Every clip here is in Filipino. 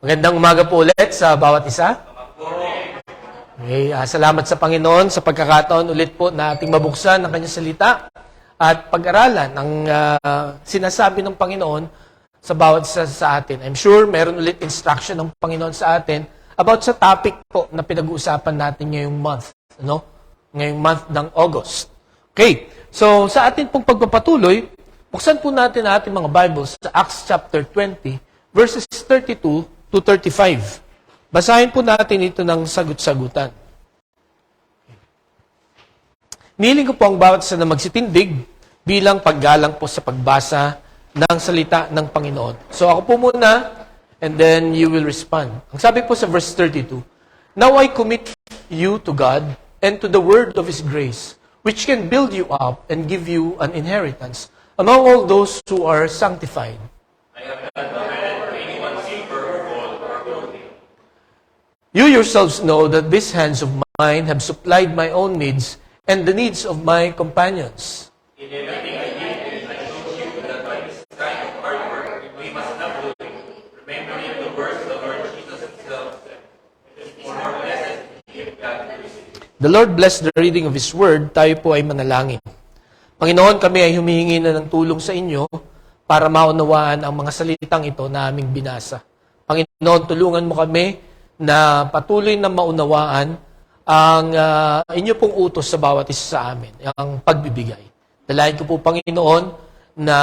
Magandang umaga po ulit sa bawat isa. Okay, salamat sa Panginoon sa pagkakataon ulit po na ating mabuksan ang kanyang salita at pag-aralan ang sinasabi ng Panginoon sa bawat isa sa atin. I'm sure meron ulit instruction ng Panginoon sa atin about sa topic po na pinag-uusapan natin ngayong month, ngayong month ng August. Okay, so sa atin pong pagpapatuloy, buksan po natin ang ating mga Bibles sa Acts chapter 20, verses 32 to 35. Basahin po natin ito ng sagot-sagutan. Niling ko po ang bawat isa na magsitindig bilang paggalang po sa pagbasa ng salita ng Panginoon. So ako po muna, and then you will respond. Ang sabi po sa verse 32, "Now I commit you to God and to the word of His grace, which can build you up and give you an inheritance among all those who are sanctified." You yourselves know that these hands of mine have supplied my own needs and the needs of my companions. In everything I did, I showed you that by this kind of hard work, we must not do it, remembering the words of the Lord Jesus Himself. It is more blessed if God praise Him. The Lord bless the reading of His Word. Tayo po ay manalangin. Panginoon, kami ay humihingi na ng tulong sa inyo para maunawaan ang mga salitang ito na aming binasa. Panginoon, tulungan mo kami na patuloy na maunawaan ang inyo pong utos sa bawat isa sa amin, ang pagbibigay. Dalayan ko po, Panginoon, na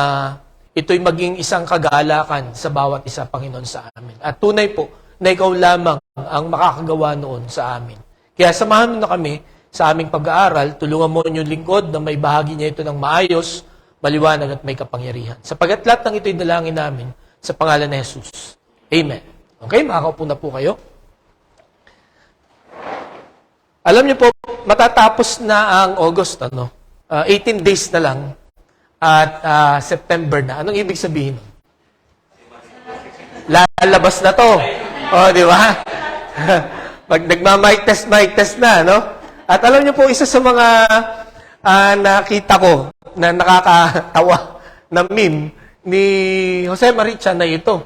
ito'y maging isang kagalakan sa bawat isa, Panginoon, sa amin. At tunay po na ikaw lamang ang makakagawa noon sa amin. Kaya samahan mo na kami sa aming pag-aaral, tulungan mo inyong lingkod na may bahagi niya ito ng maayos, maliwanag at may kapangyarihan. Sapagat lahat ng ito'y dalangin namin sa pangalan ni Jesus. Amen. Okay, makakaupo na po kayo. Alam niyo po, matatapos na ang August, 18 days na lang at September na. Anong ibig sabihin? Lalabas na to. Di ba? Pag nagma-mic test na, no? At alam niyo po, isa sa mga nakita ko na nakakatawa na meme ni Jose Marichan na ito.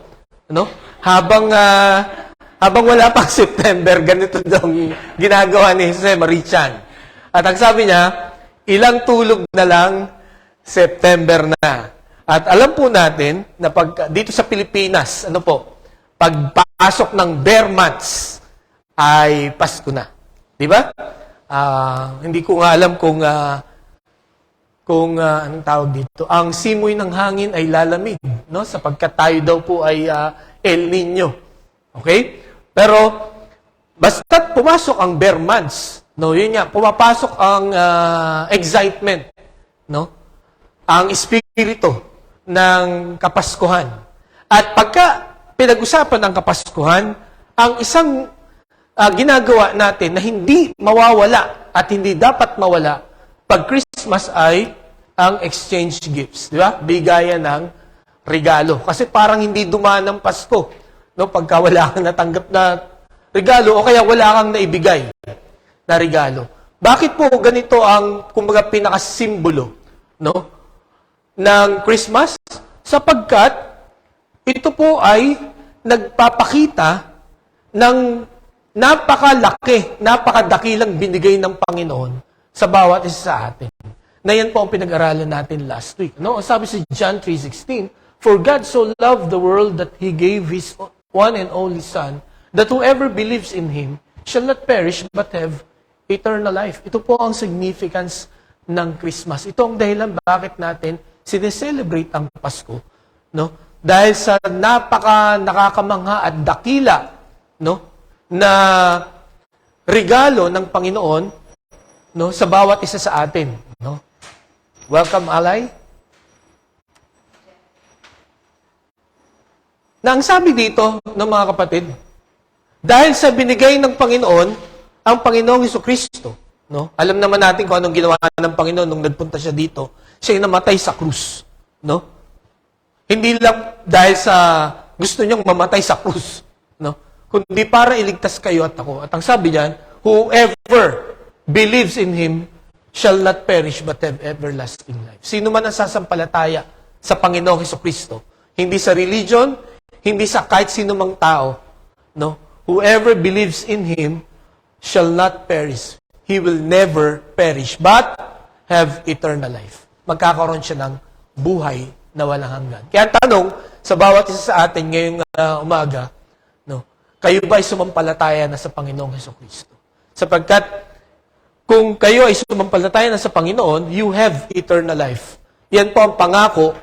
Habang wala pang September, ganito daw ginagawa ni Jose Marichan. At ang sabi niya, ilang tulog na lang, September na. At alam po natin na dito sa Pilipinas, pagpasok ng bare months ay Pasko na. Di ba? Hindi ko nga alam kung anong tawag dito. Ang simoy ng hangin ay lalamig, sapagkat tayo daw po ay El Nino. Okay? Pero, basta't pumasok ang bare months, yun nga, pumapasok ang excitement, ang espiritu ng Kapaskuhan. At pagka pinag-usapan ng Kapaskuhan, ang isang ginagawa natin na hindi mawawala at hindi dapat mawala pag Christmas ay ang exchange gifts, di ba? Bigayan ng regalo. Kasi parang hindi dumaan ng Pasko. Pagka wala kang natanggap na regalo o kaya wala kang naibigay na regalo. Bakit po ganito ang kumbaga pinakasimbolo ng Christmas? Sapagkat ito po ay nagpapakita ng napakadakilang binigay ng Panginoon sa bawat isa sa atin. Na yan po ang pinag-aralan natin last week. Sabi si John 3:16, "For God so loved the world that He gave His one and only Son, that whoever believes in Him shall not perish but have eternal life." Ito po ang significance ng Christmas. Ito ang dahilan bakit natin sineselebrate ang Pasko. Dahil sa nakakamangha at dakila na regalo ng Panginoon sa bawat isa sa atin. Welcome, Alay. Na ang sabi dito ng mga kapatid, dahil sa binigay ng Panginoon, ang Panginoong Jesucristo, alam naman natin kung anong ginawa ng Panginoon nung nagpunta siya dito, siya yung namatay sa krus. Hindi lang dahil sa gusto niyang mamatay sa krus, kundi para iligtas kayo at ako. At ang sabi niyan, whoever believes in Him shall not perish but have everlasting life. Sino man ang sasampalataya sa Panginoong Jesucristo, hindi sa religion, hindi sa kahit sino mang tao, No? Whoever believes in Him shall not perish. He will never perish, but have eternal life. Magkakaroon siya ng buhay na walang hanggan. Kaya tanong sa bawat isa sa atin ngayong umaga, no, kayo ba ay sumampalataya na sa Panginoong Hesukristo? Sapagkat kung kayo ay sumampalataya na sa Panginoon, you have eternal life. Yan po ang pangako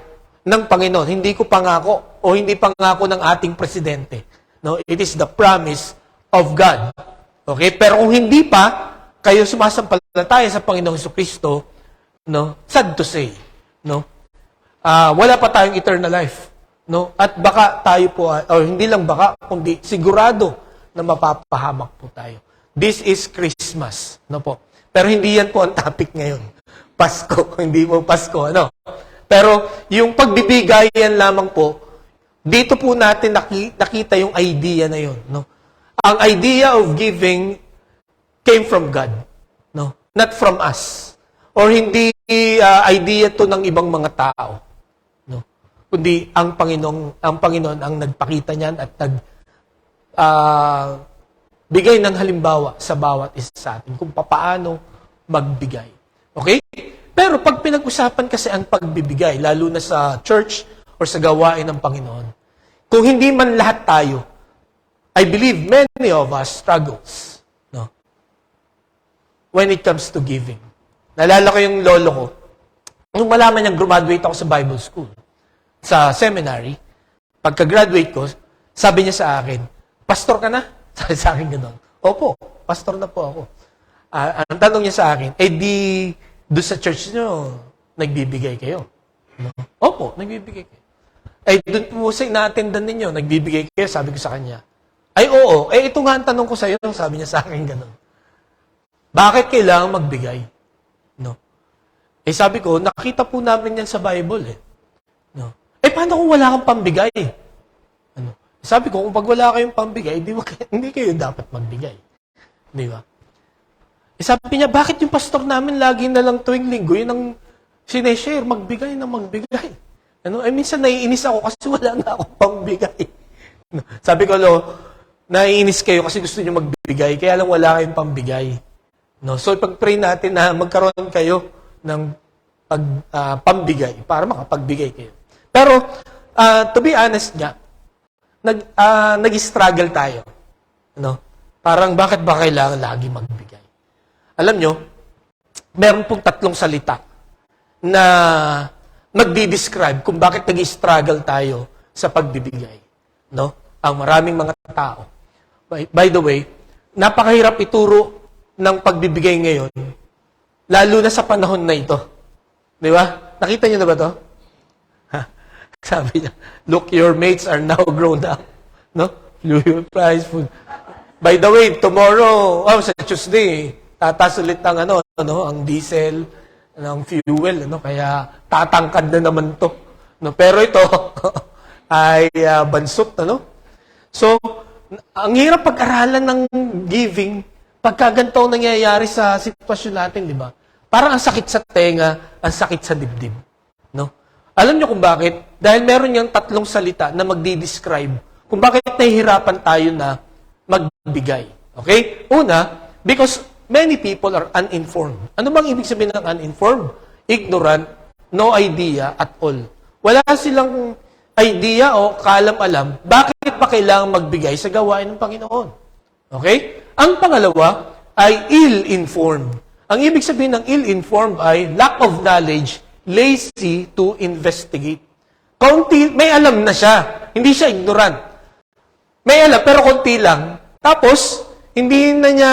ng Panginoon. Hindi ko pangako o hindi pangako ng ating presidente. No, it is the promise of God. Okay? Pero kung hindi pa kayo sumasampalataya sa Panginoong Hesukristo, no, sad to say, no, wala pa tayong eternal life. No? At baka tayo po, o hindi lang baka, kundi sigurado na mapapahamak po tayo. This is Christmas. No po? Pero hindi yan po ang topic ngayon. Pasko, hindi mo Pasko. Ano? Pero yung pagbibigayan lamang po, dito po natin nakita yung idea na yun. No? Ang idea of giving came from God. No? Not from us. Or hindi idea to ng ibang mga tao. No? Kundi ang Panginoon ang nagpakita niyan at bigay ng halimbawa sa bawat isa sa atin kung paano magbigay. Okay? Pero pag pinag-usapan kasi ang pagbibigay, lalo na sa church or sa gawain ng Panginoon, kung hindi man lahat tayo, I believe many of us struggles, no? When it comes to giving. Naalala ko yung lolo ko, nung malaman niyang graduate ako sa Bible school, sa seminary, pagka-graduate ko, sabi niya sa akin, pastor ka na? Sabi sa akin gano'n. Opo, pastor na po ako. Ang tanong niya sa akin, doon sa church niyo, nagbibigay kayo? No? Opo, nagbibigay kayo. Doon po sa ina-attendan ninyo, nagbibigay kayo, sabi ko sa kanya. Ay, oo. Ito nga ang tanong ko sa iyo, sabi niya sa akin gano'n. Bakit kailangan magbigay? No? Sabi ko, nakita po namin yan sa Bible eh. No? Paano kung wala kang pambigay? Ano? Sabi ko, kung pag wala kayong pambigay, hindi kayo dapat magbigay. Di ba? Sabi niya, bakit yung pastor namin lagi na lang tuwing linggo, yun ang sineshare, magbigay na magbigay. Ano? Minsan naiinis ako kasi wala na akong pambigay. No? Sabi ko, naiinis kayo kasi gusto niyo magbigay, kaya lang wala kayong pambigay. No? So, pag-pray natin na magkaroon kayo ng pambigay para makapagbigay kayo. Pero, to be honest nga, nag-struggle tayo. No? Parang bakit ba kailangan lagi magbigay? Alam nyo, meron pong 3 salita na magdi-describe kung bakit nag-struggle tayo sa pagbibigay. No? Ang maraming mga tao. By the way, napakahirap ituro ng pagbibigay ngayon, lalo na sa panahon na ito. Di ba? Nakita niyo na ba ito? Sabi niya, look, your mates are now grown up. No? Your prize food. By the way, tomorrow, sa Tuesday, tataas ulit ang, ang diesel, ng fuel, kaya tatangkad na naman to. No? Pero ito, ay bansot, So, ang hirap pag-aralan ng giving, pagka ganito ang nangyayari sa sitwasyon natin, di ba? Parang ang sakit sa tenga, ang sakit sa dibdib. No? Alam niyo kung bakit? Dahil meron niyang 3 salita na magdi-describe kung bakit nahihirapan tayo na magbigay. Okay? Una, because many people are uninformed. Ano bang ibig sabihin ng uninformed? Ignorant, no idea at all. Wala silang idea o kaalam-alam bakit ba kailangan magbigay sa gawain ng Panginoon. Okay? Ang pangalawa ay ill-informed. Ang ibig sabihin ng ill-informed ay lack of knowledge, lazy to investigate. Kaunti, may alam na siya. Hindi siya ignorant. May alam, pero konti lang. Tapos, hindi na niya,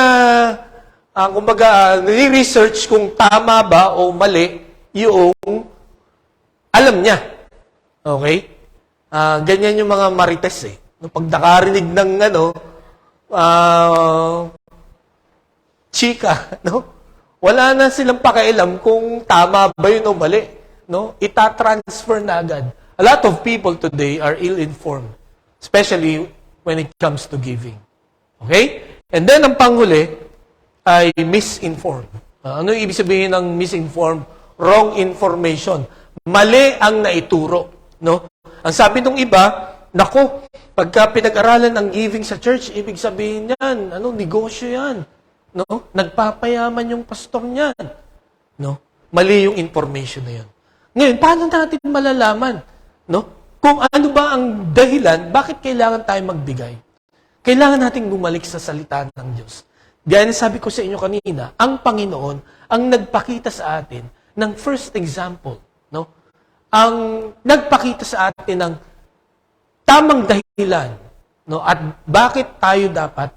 nire-research kung tama ba o mali yung alam niya. Okay? Ganyan yung mga marites eh. Pag nakarinig ng chika, wala na silang pakialam kung tama ba yun o mali. Ita-transfer na agad. A lot of people today are ill-informed, especially when it comes to giving. Okay? And then, ang panghuli ay misinformed. Ano yung ibig sabihin ng misinformed? Wrong information. Mali ang naituro. No? Ang sabi ng iba, nako, pagka pinag-aralan ang giving sa church, ibig sabihin yan, negosyo yan. No? Nagpapayaman yung pastor niyan. No? Mali yung information na yun. Ngayon, paano natin malalaman? No? Kung ano ba ang dahilan, bakit kailangan tayo magbigay? Kailangan nating bumalik sa salita ng Diyos. Gaya na sabi ko sa inyo kanina, ang Panginoon ang nagpakita sa atin ng first example. No? Ang nagpakita sa atin ng tamang dahilan, no? At bakit tayo dapat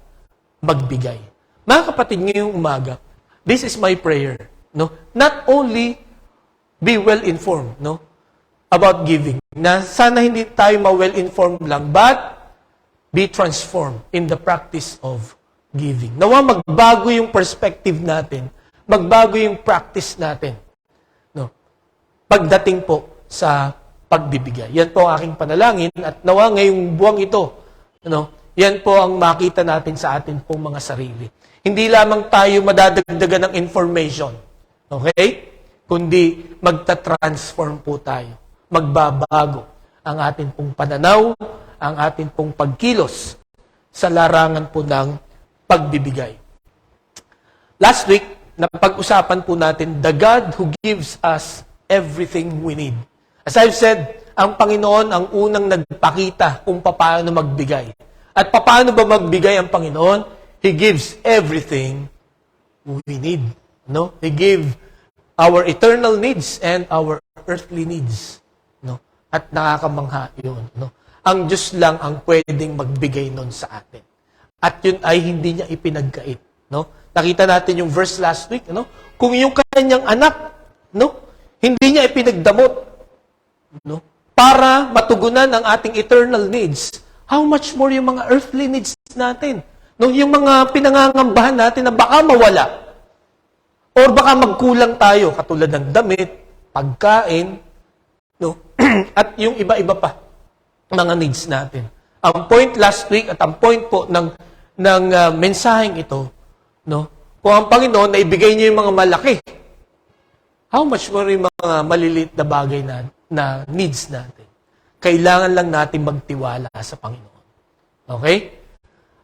magbigay. Mga kapatid, ngayong umaga, this is my prayer. No? Not only be well-informed, no, about giving, na sana hindi tayo ma-well-informed lang, but be transformed in the practice of giving. Nawa magbago yung perspective natin, magbago yung practice natin, no, pagdating po sa pagbibigay. Yan po ang aking panalangin at nawa ngayong buwang ito, yan po ang makita natin sa atin pong mga sarili. Hindi lamang tayo madadagdagan ng information, okay? Kundi magta-transform po tayo. Magbabago ang atin pong pananaw, ang atin pong pagkilos sa larangan po ng pagbibigay. Last week, napag-usapan po natin, the God who gives us everything we need. As I've said, ang Panginoon ang unang nagpakita kung paano magbigay. At paano ba magbigay ang Panginoon? He gives everything we need. No? He gives our eternal needs and our earthly needs. No? At nakakamangha yun. No? Ang Diyos lang ang pwedeng magbigay nun sa atin. At yun ay hindi niya ipinagkait. No? Nakita natin yung verse last week. No? Kung yung kanyang anak, no? Hindi niya ipinagdamot, no, para matugunan ang ating eternal needs, how much more yung mga earthly needs natin? No, yung mga pinangangambahan natin na baka mawala or baka magkulang tayo, katulad ng damit, pagkain, no, at yung iba-iba pa mga needs natin. Ang point last week at ang point po ng mensaheng ito, no, kung ang Panginoon na ibigay niya yung mga malaki, how much more yung mga maliliit na bagay na needs natin. Kailangan lang natin magtiwala sa Panginoon. Okay?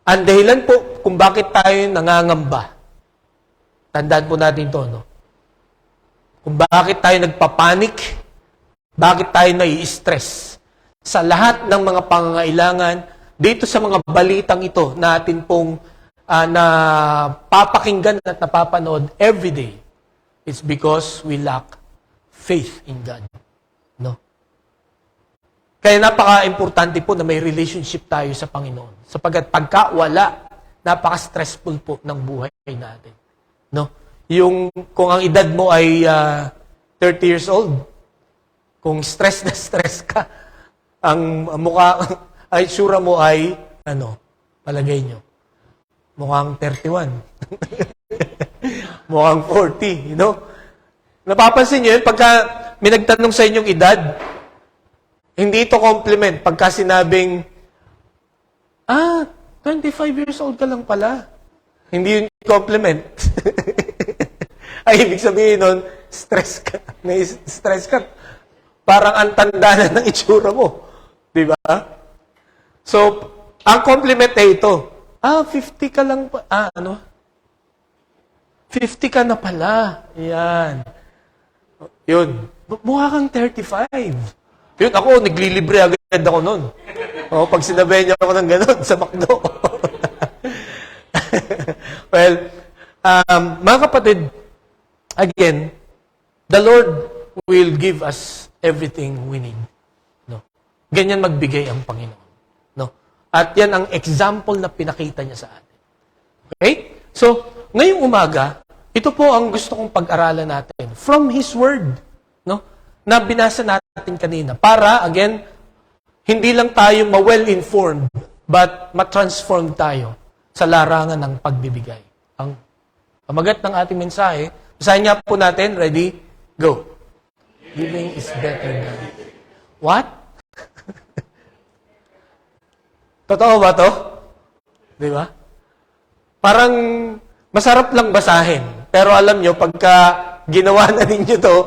Ang dahilan po kung bakit tayo nangangamba, tandaan po natin ito, no? Kung bakit tayo nagpapanik, bakit tayo nai-stress. Sa lahat ng mga pangangailangan, dito sa mga balitang ito, natin pong napapakinggan at napapanood everyday, it's because we lack faith in God. No? Kaya napaka-importante po na may relationship tayo sa Panginoon. Sapagkat pagka wala, napaka-stressful po ng buhay natin. No? Yung, kung ang edad mo ay 30 years old, kung stress na stress ka, ang mukha, ay sura mo ay, palagay nyo, mukhang 31. Mukhang 40, Napapansin nyo yun, pagka may nagtanong sa inyong edad, hindi ito compliment. Pagka sinabing, 25 years old ka lang pala. Hindi yun compliment. Ay, ibig sabihin nun, stress ka. Stress ka. Parang ang tanda na ng itsura mo. Di ba? So, ang compliment ay ito. 50 ka lang pa. 50 ka na pala. Yan. Yun. Mukha kang 35. Yun, ako, naglilibre agad ako nun. Pag sinabi niya ako ng gano'n sa McDo. Well, mga kapatid, again, the Lord will give us everything we need. No? Ganyan magbigay ang Panginoon. No? At yan ang example na pinakita niya sa atin. Okay? So, ngayong umaga, ito po ang gusto kong pag-aralan natin. From His Word. No? Na binasa natin kanina. Para, again, hindi lang tayo ma-well-informed, but ma-transform tayo sa larangan ng pagbibigay. Ang pamagat ng ating mensahe, basahin niya po natin. Ready? Go. Giving is better than... What? Totoo ba to? Di ba? Parang masarap lang basahin. Pero alam nyo, pagka ginawa na ninyo to,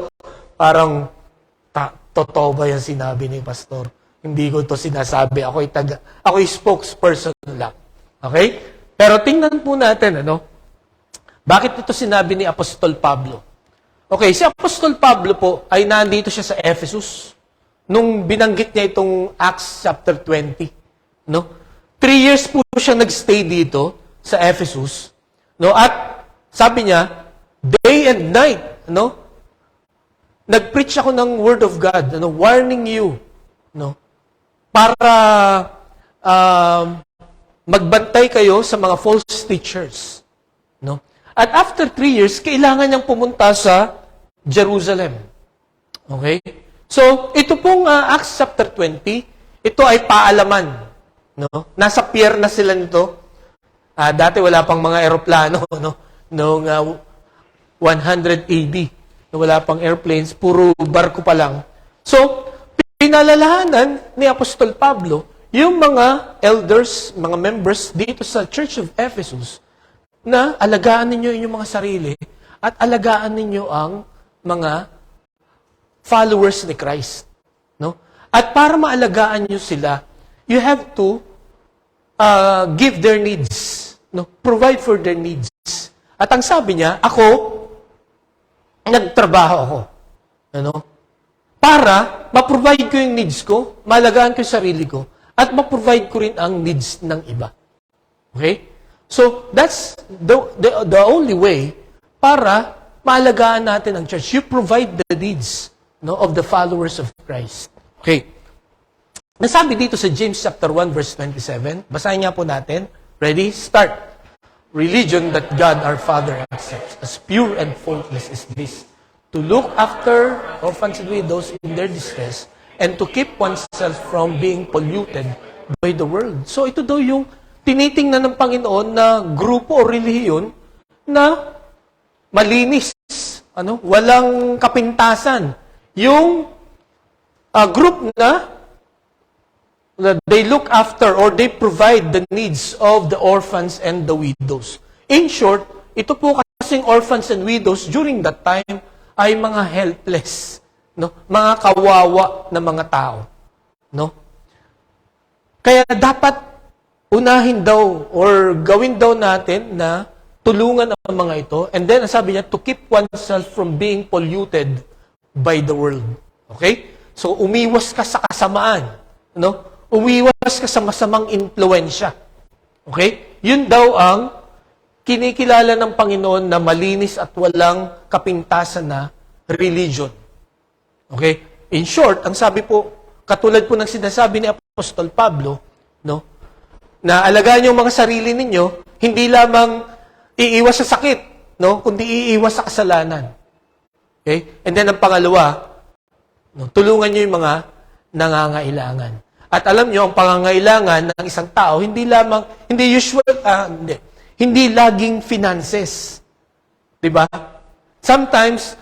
parang, totoo ba yung sinabi ni Pastor? Hindi ko to sinasabi. Ako'y spokesperson lang. Okay? Pero tingnan po natin, bakit ito sinabi ni Apostol Pablo? Okay, si Apostol Pablo po ay nandito siya sa Ephesus nung binanggit niya itong Acts chapter 20. 3 years po siya nagstay dito sa Ephesus. At sabi niya, day and night, nag-preach ako ng Word of God, warning you, para magbantay kayo sa mga false teachers. At after 3 years, kailangan niyang pumunta sa Jerusalem. Okay? So, ito pong Acts chapter 20, ito ay paalaman. Nasa pier na sila nito. Dati wala pang mga eroplano, noong 100 AD. Wala pang airplanes, puro barko pa lang. So, pinalalahanan ni Apostol Pablo yung mga elders, mga members dito sa Church of Ephesus na alagaan ninyo inyong mga sarili at alagaan ninyo ang mga followers ni Christ. At para maalagaan nyo sila, you have to give their needs. Provide for their needs. At ang sabi niya, nagtrabaho ako. Para ma-provide ko yung needs ko, maalagaan ko yung sarili ko, at ma-provide ko rin ang needs ng iba. Okay? So, that's the only way para maalagaan natin ang church. You provide the needs of the followers of Christ. Okay. Nasabi dito sa James chapter 1 verse 27. Basahin nga po natin. Ready? Start. Religion that God our Father accepts as pure and faultless is this: to look after orphans and widows in their distress and to keep oneself from being polluted by the world. So ito daw yung tinitingnan ng Panginoon na grupo o relihiyon na malinis, walang kapintasan. Yung group na they look after or they provide the needs of the orphans and the widows. In short, ito po kasing orphans and widows during that time ay mga helpless, mga kawawa na mga tao. Kaya dapat unahin daw or gawin daw natin na tulungan ang mga ito. And then, sabi niya, to keep oneself from being polluted by the world. Okay? So, umiwas ka sa kasamaan. Umiwas ka sa masamang impluensya. Okay? Yun daw ang kinikilala ng Panginoon na malinis at walang kapintasan na religion. Okay? In short, ang sabi po, katulad po ng sinasabi ni Apostol Pablo, na alagaan yung mga sarili ninyo, hindi lamang iiwas sa sakit, kundi iiwas sa kasalanan. Okay? And then ang pangalawa, tulungan nyo yung mga nangangailangan. At alam nyo, ang pangangailangan ng isang tao, hindi laging finances. Diba? Sometimes,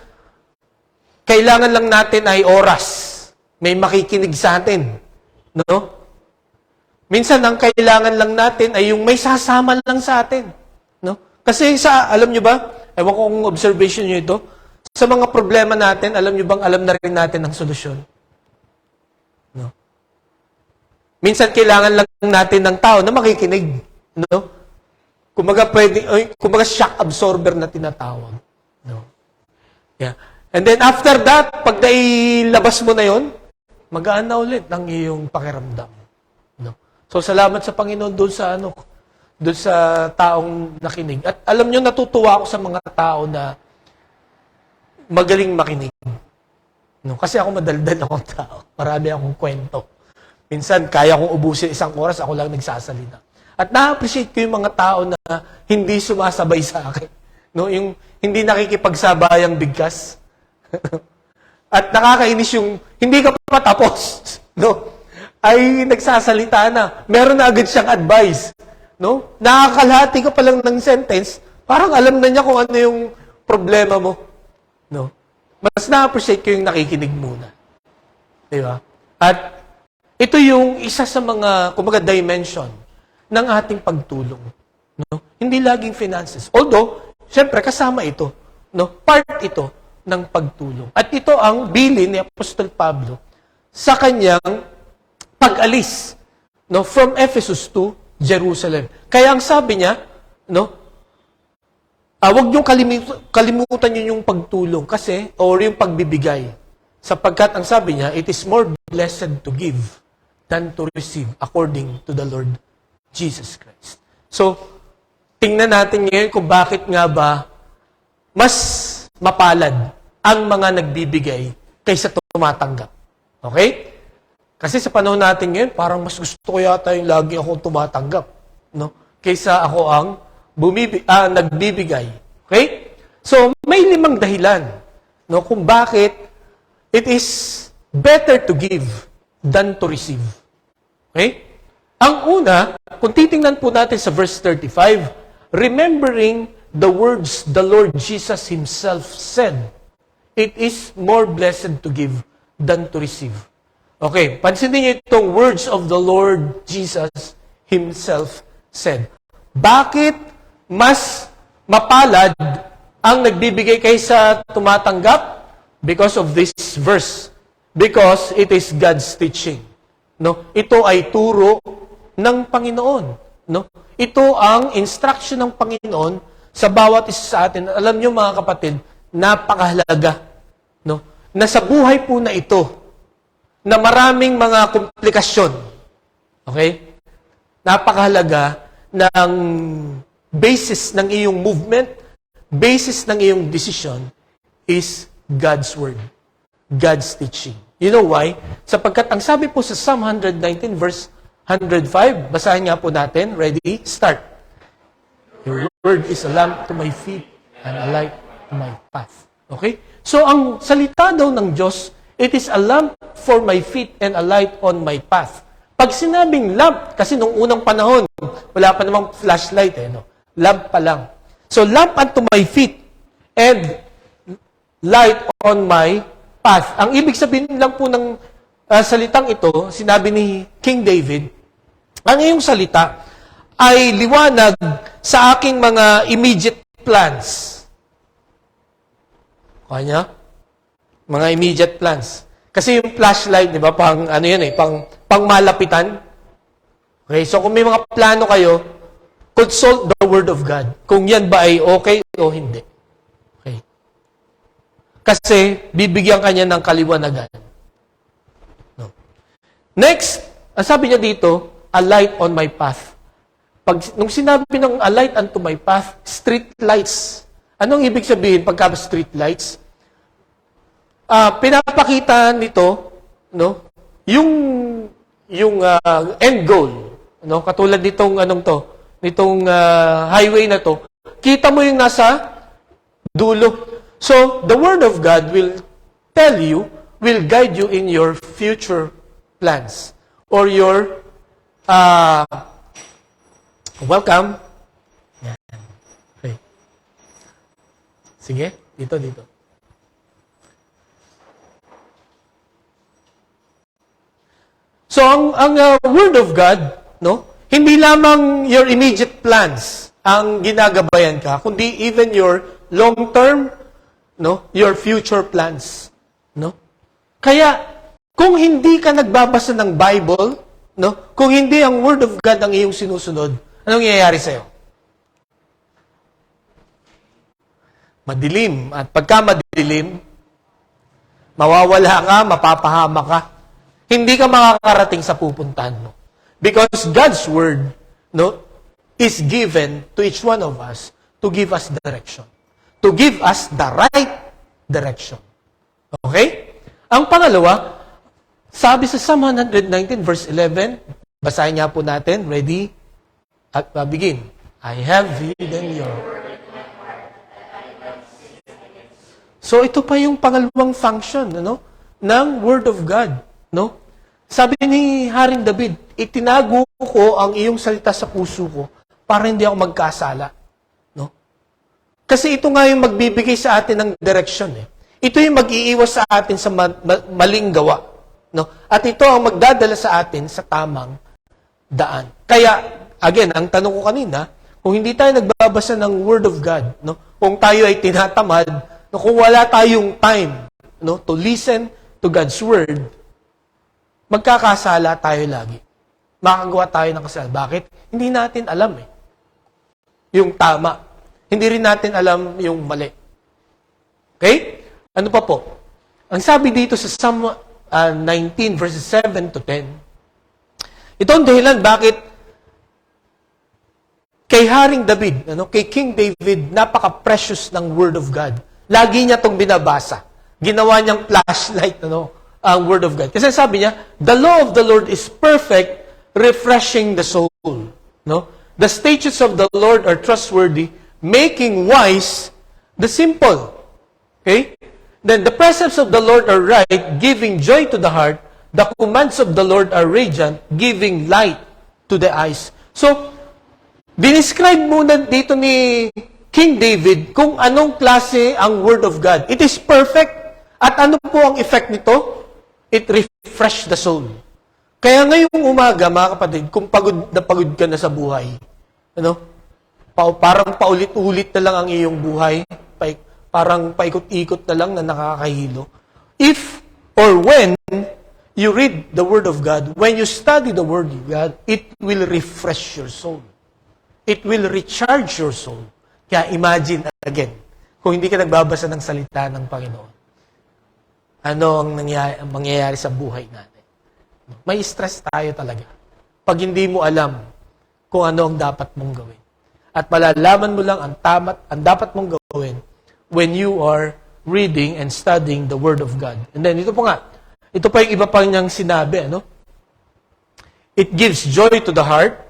kailangan lang natin ay oras. May makikinig sa atin. Minsan, ang kailangan lang natin ay yung may sasama lang sa atin. Kasi alam nyo ba, ewan ko kung observation nyo ito, sa mga problema natin, alam nyo bang alam na rin natin ang solusyon? Minsan, kailangan lang natin ng tao na makikinig. Kumaga shock absorber na tinatawag. Yeah. And then after that, pag nailabas mo na yon, magaan na ulit ang iyong pakiramdam. So, salamat sa Panginoon doon sa taong nakinig. At alam nyo, natutuwa ako sa mga tao na magaling makinig. Kasi ako madaldal akong tao. Marami akong kwento. Minsan, kaya kong ubusin isang oras, ako lang nagsasalita. At na-appreciate ko yung mga tao na hindi sumasabay sa akin. Yung hindi nakikipagsabayang bigkas. At nakakainis yung hindi ka pa tapos. Ay nagsasalita na. Meron na agad siyang advice. Nakakalahati ka pa lang ng sentence, parang alam na niya kung ano yung problema mo. Mas na-appreciate ko yung nakikinig muna. Diba? At ito yung isa sa mga, dimension ng ating pagtulong. Hindi laging finances. Although, syempre, kasama ito. Part ito ng pagtulong. At ito ang bilin ni Apostol Pablo sa kanyang pag-alis, no, from Ephesus to Jerusalem. Kaya ang sabi niya, no, huwag niyong kalimutan niyo yung pagtulong kasi, or yung pagbibigay. Sapagkat ang sabi niya, it is more blessed to give than to receive according to the Lord Jesus Christ. So, tingnan natin ngayon kung bakit nga ba mas mapalad ang mga nagbibigay kaysa tumatanggap. Okay? Kasi sa panahon natin ngayon, parang mas gusto ko yata yung lagi akong tumatanggap, no? Kaysa ako ang nagbibigay. Okay? So, may 5 dahilan, no, kung bakit it is better to give than to receive. Okay? Ang una, kung titingnan po natin sa verse 35, remembering the words the Lord Jesus Himself said, it is more blessed to give than to receive. Okay, pansinin niyo itong words of the Lord Jesus Himself said. Bakit mas mapalad ang nagbibigay kaysa tumatanggap? Because of this verse. Because it is God's teaching. No? Ito ay turo ng Panginoon. No? Ito ang instruction ng Panginoon sa bawat isa sa atin. Alam niyo mga kapatid, napakahalaga. No? Na sa buhay po na ito, na maraming mga komplikasyon. Okay? Napakahalaga ng basis ng iyong movement, basis ng iyong decision is God's Word. God's teaching. You know why? Sapagkat ang sabi po sa Psalm 119 verse 105, basahin nga po natin. Ready? Start. Your word is a lamp to my feet and a light to my path. Okay? So, ang salita daw ng Diyos, it is a lamp for my feet and a light on my path. Pag sinabing lamp, kasi nung unang panahon, wala pa namang flashlight, no? Lamp pa lang. So, lamp unto my feet and light on my path. Ang ibig sabihin lang po ng salitang ito, sinabi ni King David, ang iyong salita ay liwanag sa aking mga immediate plans. Kanya? Mga immediate plans. Kasi yung flashlight, di ba, pang ano yan pang malapitan. Okay, so kung may mga plano kayo, consult the Word of God. Kung yan ba ay okay o hindi. Okay. Kasi bibigyan kanya ng kaliwanagan. No. Next, ang sabi niya dito, a light on my path. Nung sinabi ng a light unto my path, street lights. Anong ibig sabihin pagka street lights? Pinapakita nito, no, yung end goal, no, katulad nitong nitong highway na to. Kita mo yung nasa dulo. So, the Word of God will tell you, will guide you in your future plans or your welcome. Yan. Okay. Sige, dito. So, ang Word of God, no, hindi lamang your immediate plans ang ginagabayan ka, kundi even your long-term, no, your future plans, no? Kaya, kung hindi ka nagbabasa ng Bible, no, kung hindi ang Word of God ang iyong sinusunod, anong nangyayari sa'yo? Madilim. At pagka madilim, mawawala ka, mapapahama ka. Hindi ka makakarating sa pupuntahan mo. Because God's Word, no, is given to each one of us to give us direction. To give us the right direction. Okay? Ang pangalawa, sabi sa Psalm 119 verse 11, basahin nga po natin. Ready? At begin. I have hidden your... So ito pa yung pangalawang function, no, ng Word of God, no? Sabi ni Haring David, itinago ko ang iyong salita sa puso ko para hindi ako magkasala, no? Kasi ito nga yung magbibigay sa atin ng direction, eh. Ito yung mag-iiwas sa atin sa maling gawa, no? At ito ang magdadala sa atin sa tamang daan. Kaya, again, ang tanong ko kanina, kung hindi tayo nagbabasa ng Word of God, no? Kung tayo ay tinatamad, no? Kung wala tayong time, no, to listen to God's Word, magkakasala tayo lagi. Makagawa tayo ng kasalanan. Bakit? Hindi natin alam yung tama. Hindi rin natin alam yung mali. Okay? Ano pa po? Ang sabi dito sa Psalm 19 verses 7 to 10, ito ang dahilan bakit kay Haring David, kay King David, napaka-precious ng Word of God. Lagi niya itong binabasa. Ginawa niyang flashlight, ang Word of God. Kasi sabi niya, the law of the Lord is perfect, refreshing the soul. No? The statutes of the Lord are trustworthy, making wise the simple. Okay? Then the precepts of the Lord are right, giving joy to the heart. The commands of the Lord are radiant, giving light to the eyes. So, dinescribe muna dito ni King David kung anong klase ang Word of God. It is perfect. At ano po ang effect nito? It refresh the soul. Kaya ngayong umaga, mga kapatid, kung pagod ka na sa buhay, parang paulit-ulit na lang ang iyong buhay, parang paikot-ikot na lang na nakakahilo. If or when you read the Word of God, when you study the Word of God, it will refresh your soul. It will recharge your soul. Kaya imagine again, kung hindi ka nagbabasa ng salita ng Panginoon, ano ang mangyayari sa buhay natin? May stress tayo talaga. Pag hindi mo alam kung ano ang dapat mong gawin. At malalaman mo lang ang dapat mong gawin when you are reading and studying the Word of God. And then, ito pa yung iba pang niyang sinabi, It gives joy to the heart,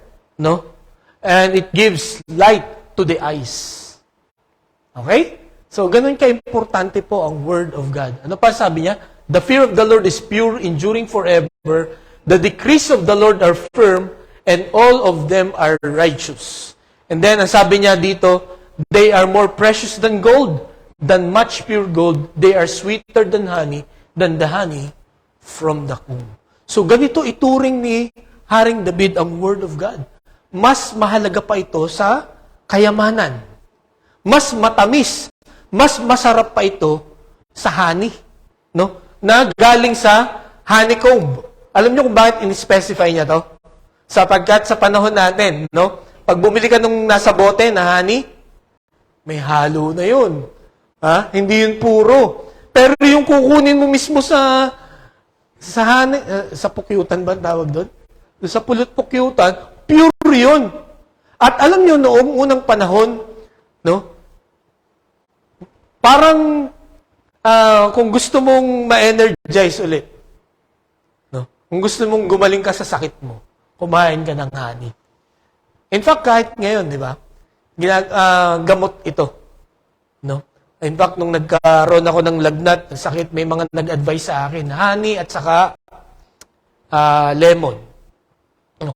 and it gives light to the eyes. Okay? So, ganun ka-importante po ang Word of God. Ano pa sabi niya? The fear of the Lord is pure, enduring forever. The decrees of the Lord are firm, and all of them are righteous. And then, ang sabi niya dito, they are more precious than gold, than much pure gold. They are sweeter than the honey from the comb. So, ganito ituring ni Haring David ang Word of God. Mas mahalaga pa ito sa kayamanan. Mas matamis, mas masarap pa ito sa honey, na galing sa honeycomb. Alam niyo kung bakit in-specify niya to? Sapagkat sa panahon natin, pag bumili ka nung nasa bote na honey, may halo na yun. Hindi yun puro. Pero yung kukunin mo mismo sa honey, sa pukyutan ba tawag doon? Sa pulot-pukyutan, pure yun. At alam niyo noong unang panahon, parang kung gusto mong ma-energize ulit, kung gusto mong gumaling ka sa sakit mo, kumain ka ng honey. In fact, kahit ngayon, di ba, gamot ito. In fact, nung nagkaroon ako ng lagnat, ng sakit, may mga nag-advise sa akin, honey at saka lemon,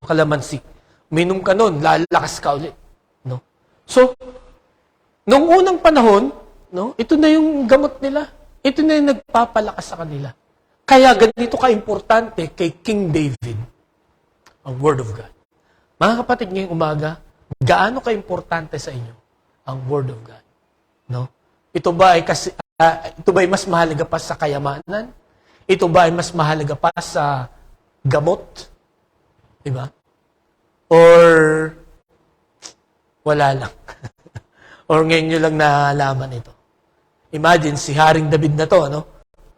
kalamansi. Minom ka nun, lalakas ka ulit. So, nung unang panahon, ito na yung gamot nila. Ito na yung nagpapalakas sa kanila. Kaya ganito ka-importante kay King David, ang Word of God. Mga kapatid, ngayong umaga, gaano ka-importante sa inyo ang Word of God? Ito ba ay mas mahalaga pa sa kayamanan? Ito ba ay mas mahalaga pa sa gamot? Diba? Or wala lang. Or ngayon nyo lang nalaman ito. Imagine, si Haring David na to,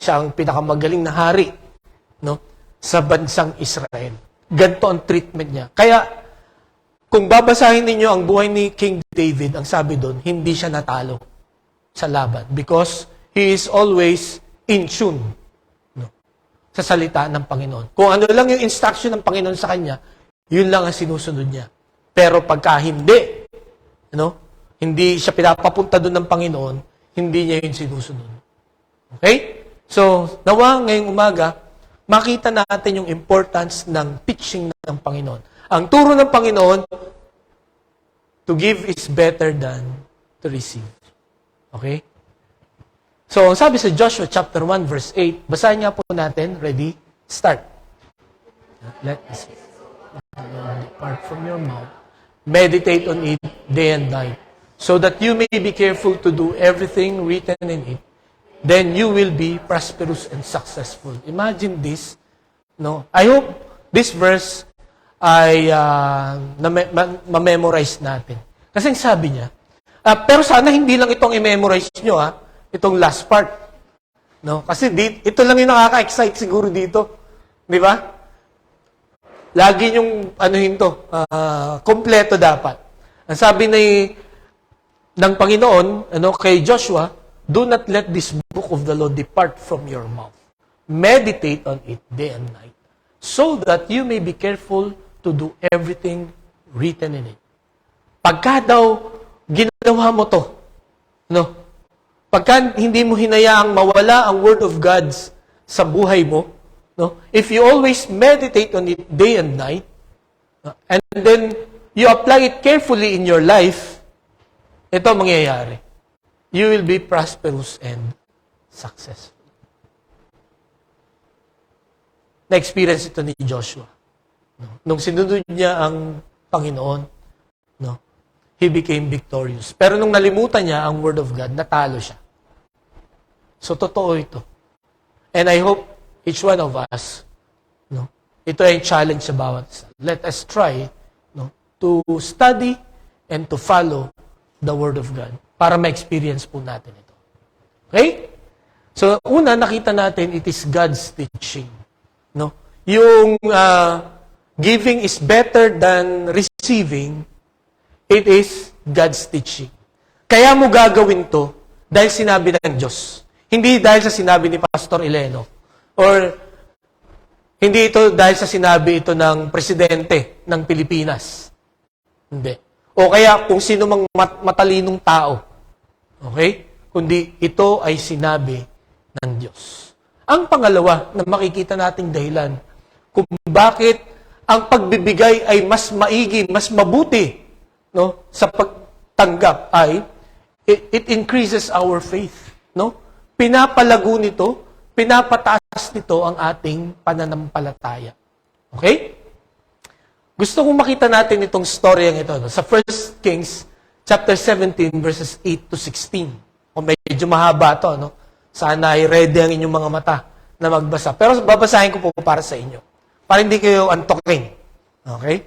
siya ang pinakamagaling na hari, sa bansang Israel. Ganito ang treatment niya. Kaya, kung babasahin ninyo ang buhay ni King David, ang sabi doon, hindi siya natalo sa laban. Because he is always in tune sa salita ng Panginoon. Kung ano lang yung instruction ng Panginoon sa kanya, yun lang ang sinusunod niya. Pero pagka hindi, hindi siya pinapapunta doon ng Panginoon, hindi niya yun sinusunod. Okay? So, nawa ngayong umaga, makita natin yung importance ng teaching ng Panginoon. Ang turo ng Panginoon, to give is better than to receive. Okay? So, ang sabi sa Joshua chapter 1 verse 8, basahin nga po natin. Ready? Start. Let us depart from your mouth. Meditate on it day and night, so that you may be careful to do everything written in it. Then you will be prosperous and successful. Imagine this, No? I hope this verse ay ma-memorize natin. Kasi sabi niya, pero sana hindi lang itong i-memorize nyo, itong last part. No? Kasi ito lang yung nakaka-excite siguro dito. Di ba? Lagi yung kompleto dapat. Ang sabi ng Panginoon kay Joshua, do not let this book of the law depart from your mouth. Meditate on it day and night, so that you may be careful to do everything written in it. Pagka daw ginawa mo to, pagka hindi mo hinayaang mawala ang Word of God sa buhay mo, if you always meditate on it day and night, and then you apply it carefully in your life, ito mangyayari. You will be prosperous and successful. Na-experience ito ni Joshua. Nung sinunod niya ang Panginoon, he became victorious. Pero nung nalimutan niya ang Word of God, natalo siya. So, totoo ito. And I hope each one of us, ito ay challenge sa bawat isa. Let us try to study and to follow the Word of God para ma-experience po natin ito. Okay? So, una, nakita natin, it is God's teaching. Yung giving is better than receiving, it is God's teaching. Kaya mo gagawin to dahil sinabi ng Diyos. Hindi dahil sa sinabi ni Pastor Eleno. Or hindi ito dahil sa sinabi ito ng presidente ng Pilipinas. Hindi. O kaya kung sino mang matalinong tao. Okay? Kundi ito ay sinabi ng Diyos. Ang pangalawa na makikita nating dahilan kung bakit ang pagbibigay ay mas maigi, mas mabuti sa pagtanggap ay it increases our faith. Pinapalago nito, pinapataas nito ang ating pananampalataya. Okay? Gusto kong makita natin itong storyang ito. Sa 1 Kings chapter 17 verses 8 to 16. O medyo mahaba ito. Sana ay ready ang inyong mga mata na magbasa. Pero babasahin ko po para sa inyo. Para hindi kayo antokin. Okay?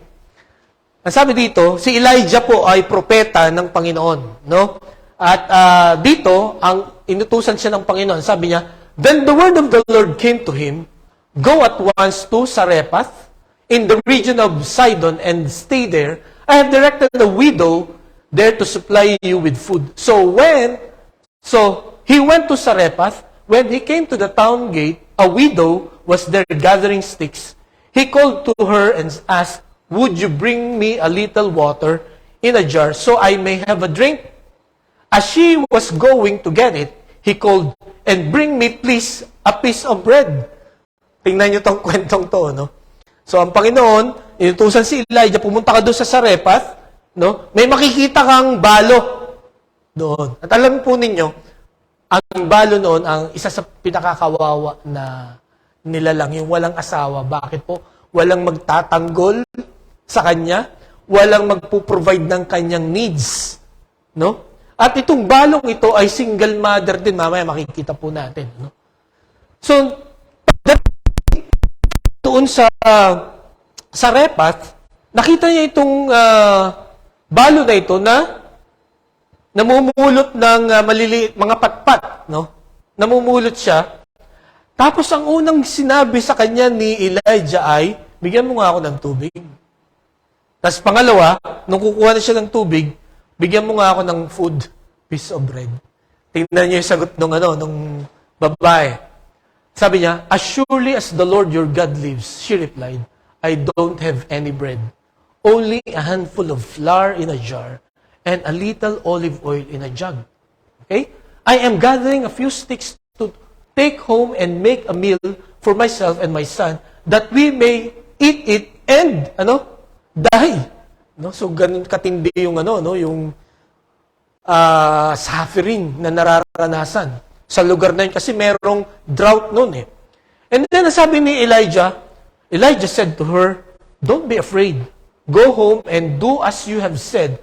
Ang sabi dito, si Elijah po ay propeta ng Panginoon. At dito, ang inutusan siya ng Panginoon, sabi niya, then the word of the Lord came to him, go at once to Sarephath, in the region of Sidon, and stay there. I have directed a widow there to supply you with food. So he went to Sarephath. When he came to the town gate, a widow was there gathering sticks. He called to her and asked, would you bring me a little water in a jar so I may have a drink? As she was going to get it, he called, and bring me please a piece of bread. Tingnan niyo tong kwentong to, So ang Panginoon, inutusan si Elijah, pumunta ka doon sa Sarephath, may makikita kang balo doon. At alam po ninyo, ang balo noon, ang isa sa pinakakawawa na nilalang, yung walang asawa. Bakit po? Walang magtatanggol sa kanya, walang magpo-provide ng kanyang needs. At itong balong ito ay single mother din. Mamaya makikita po natin. So, doon sa Sarephath, nakita niya itong balo na ito na namumulot ng maliliit, mga patpat. Namumulot siya. Tapos ang unang sinabi sa kanya ni Elijah ay, bigyan mo nga ako ng tubig. Tapos pangalawa, nung kukuha na siya ng tubig, bigyan mo nga ako ng food, piece of bread. Tingnan niyo yung sagot nung babae. Sabi niya, as surely as the Lord your God lives, she replied, I don't have any bread. Only a handful of flour in a jar and a little olive oil in a jug. Okay? I am gathering a few sticks to take home and make a meal for myself and my son that we may eat it and, die. So, ganun katindi yung, yung suffering na nararanasan sa lugar na yun kasi merong drought noon . And then, sabi ni Elijah said to her, don't be afraid. Go home and do as you have said.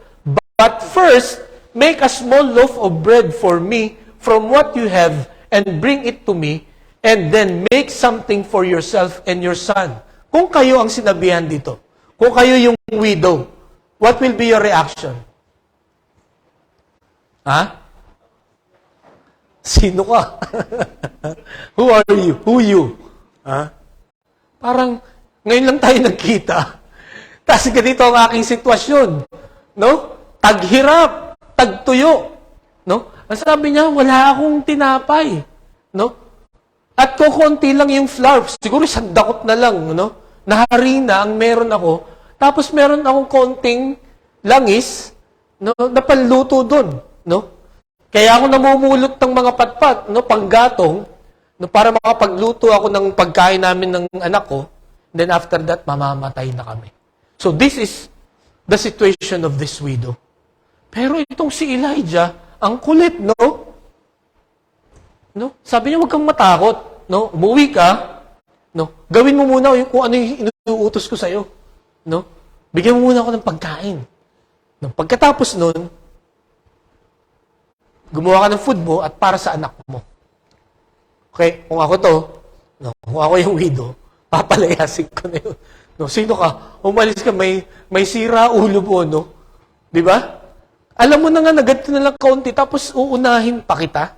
But first, make a small loaf of bread for me from what you have and bring it to me. and then make something for yourself and your son. Kung kayo ang sinabihan dito, kung kayo yung widow, what will be your reaction? Ha? Sino ka? Who are you? Who you? Ha? Parang, ngayon lang tayo nagkita. Tapos ganito ang aking sitwasyon. No? Taghirap, tagtuyo. No? Ang sabi niya, wala akong tinapay. No? At kukunti lang yung flour. Siguro isang dakot na lang. No? Na harina ang meron ako. Tapos meron akong konting langis, no? Na panluto doon. No? Kaya ako namumulot ng mga patpat, no? Panggatong, no? Para makapagluto ako ng pagkain namin ng anak ko. Then after that, mamamatay na kami. So this is the situation of this widow. Pero itong si Elijah, ang kulit, no? No? Sabi niya, huwag kang matakot. No? Umuwi ka. No? Gawin mo muna kung ano yung inuutos ko sa'yo. No? Bigyan mo muna ako ng pagkain. No? Pagkatapos nun, gumawa ka ng food mo at para sa anak mo. Okay? Kung ako to, no? Kung ako yung widow, papalayasin ko na yun. No? Sino ka? Umalis ka, may sira ulo mo, no? Di ba? Alam mo na nga, naganto na lang kaunti, tapos uunahin pa kita.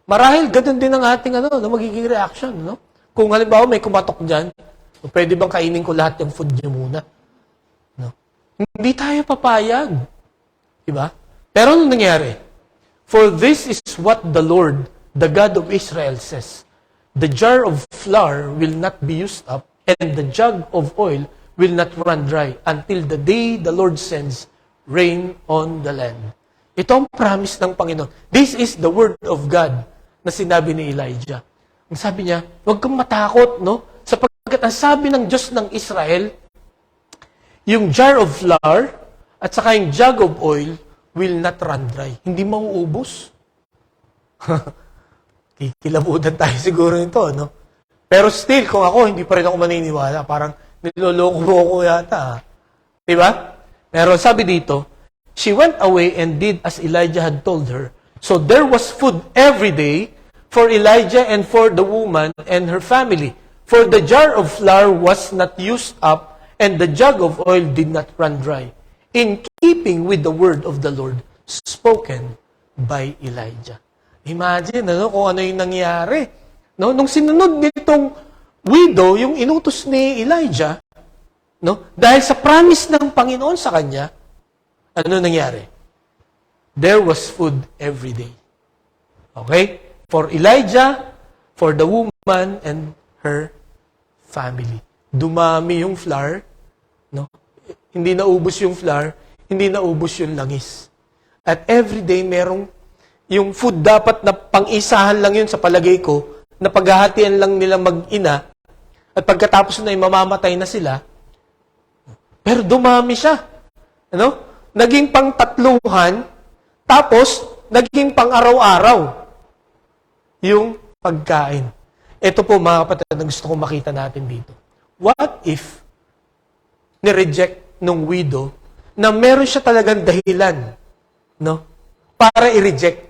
Marahil, ganun din ang ating magiging reaction, no? Kung halimbawa may kumatok dyan, pwede bang kainin ko lahat yung food niyo muna? No? Hindi tayo papayag. Diba? Pero anong nangyari? For this is what the Lord, the God of Israel says, the jar of flour will not be used up, and the jug of oil will not run dry until the day the Lord sends rain on the land. Ito ang promise ng Panginoon. This is the word of God na sinabi ni Elijah. Ang sabi niya, huwag kang matakot, no? Sapagkat ang sabi ng Diyos ng Israel, yung jar of flour at saka yung jug of oil will not run dry. Hindi mauubos. Kikilabutan tayo siguro nito, no? Pero still, kung ako, hindi pa rin ako maniniwala. Parang niloloko mo ako yata. Diba? Pero sabi dito, she went away and did as Elijah had told her. So there was food every day for Elijah and for the woman and her family. For the jar of flour was not used up, and the jug of oil did not run dry, in keeping with the word of the Lord spoken by Elijah. Imagine, kung ano yung nangyari. No? Nung sinunod nitong widow, yung inutos ni Elijah, no? Dahil sa promise ng Panginoon sa kanya, ano nangyari? There was food every day. Okay? For Elijah, for the woman, and her family. Dumami yung flour, no? Hindi naubos yung flour, hindi naubos yung langis. At every day, merong yung food dapat na pang-isahan lang yun sa palagay ko, na paghahatian lang nila mag-ina, at pagkatapos na mamamatay na sila, pero dumami siya. Ano? Naging pang-tatluhan, tapos naging pang-araw-araw yung pagkain. Ito po mga kapatid na gusto kong makita natin dito. What if ni-reject nung widow na meron siya talagang dahilan, no? Para i-reject.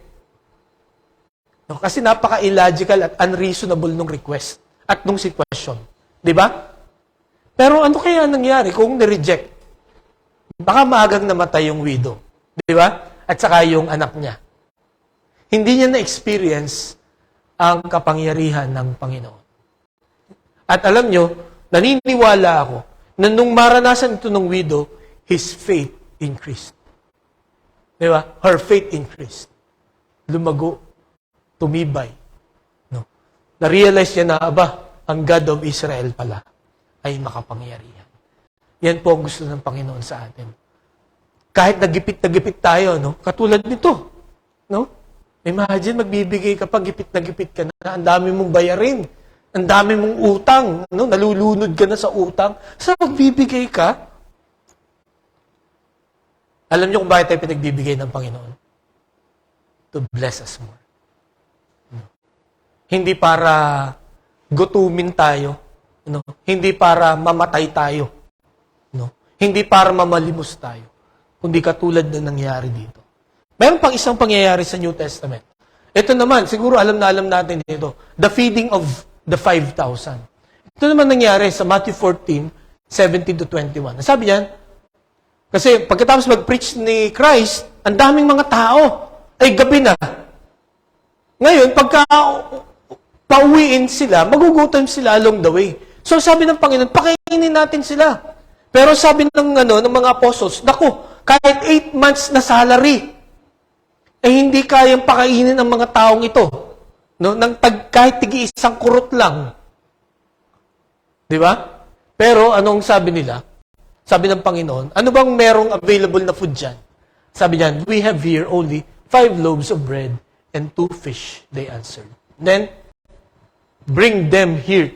No? Kasi napaka-illogical at unreasonable nung request at nung sitwasyon. Di ba? Pero ano kaya nangyari kung ni-reject? Baka maagang namatay yung widow. Di ba? At saka yung anak niya. Hindi niya na-experience ang kapangyarihan ng Panginoon. At alam nyo, naniniwala ako na nung maranasan ito ng widow, his faith increased. Di ba? Her faith increased. Lumago. Tumibay. No? Na-realize niya na, ang God of Israel pala ay makapangyarihan. Yan po ang gusto ng Panginoon sa atin. Kahit nagipit tayo, no? Katulad nito, no? Imagine, magbibigay ka pa, gipit ka na, ang dami mong bayarin, ang dami mong utang, no? Nalulunod ka na sa utang, sa magbibigay ka. Alam niyo kung bakit tayo pinagbibigay ng Panginoon? To bless us more. No? Hindi para gutumin tayo, no? Hindi para mamatay tayo, no? Hindi para mamalimos tayo, kundi katulad na nangyari dito. Mayroon pang isang pangyayari sa New Testament. Ito naman, siguro alam na alam natin ito. The feeding of the 5,000. Ito naman nangyari sa Matthew 14, 17 to 21. Sabi niyan, kasi pagkatapos mag-preach ni Christ, ang daming mga tao, ay gabi na. Ngayon, pagka pauwiin sila, magugutom sila along the way. So sabi ng Panginoon, pakainin natin sila. Pero sabi ng mga apostles, naku, kahit 8 months na salary, hindi kayang pakainin ang mga taong ito. No? Kahit tigi-isang kurot lang. Di ba? Pero anong sabi nila? Sabi ng Panginoon, ano bang merong available na food dyan? Sabi niyan, we have here only 5 loaves of bread and 2 fish, they answered. Then, bring them here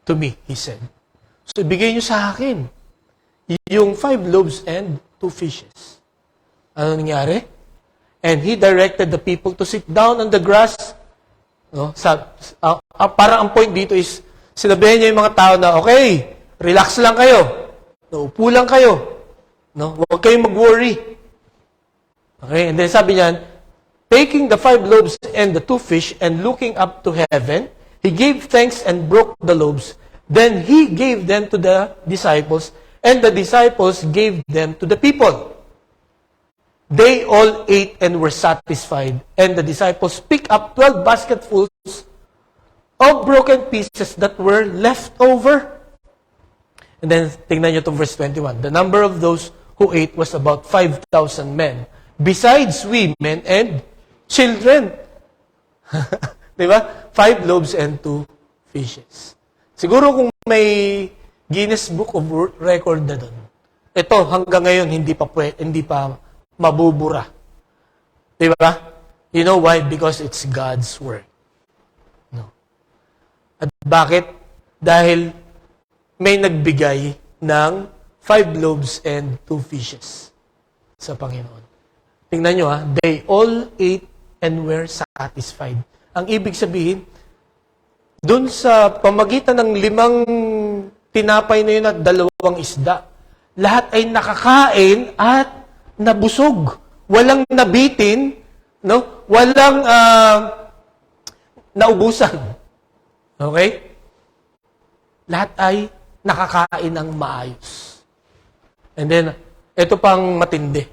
to me, he said. So, ibigay niyo sa akin yung 5 loaves and 2 fishes. Ano nangyari? And he directed the people to sit down on the grass. No? Parang ang point dito is, sinabihan niya yung mga tao na, okay, relax lang kayo. No, upo lang kayo. No? Huwag kayong mag-worry. Okay, and then sabi niyan, taking the 5 loaves and the 2 fish and looking up to heaven, he gave thanks and broke the loaves. Then he gave them to the disciples, and the disciples gave them to the people. They all ate and were satisfied, and the disciples picked up 12 basketfuls of broken pieces that were left over. And then, tingnan nyo itong verse 21. The number of those who ate was about 5,000 men, besides women and children. Diba? 5 loaves and 2 fishes. Siguro kung may Guinness Book of Record na doon, ito hanggang ngayon hindi pa mabubura. Diba? You know why? Because it's God's work. No. At bakit? Dahil may nagbigay ng 5 loaves and 2 fishes sa Panginoon. Tingnan nyo they all ate and were satisfied. Ang ibig sabihin, dun sa pamagitan ng 5 tinapay na yun at 2 isda, lahat ay nakakain at nabusog. Walang nabitin, no? Walang naubusan. Okay? Lahat ay nakakain ng maayos. And then, ito pang matindi.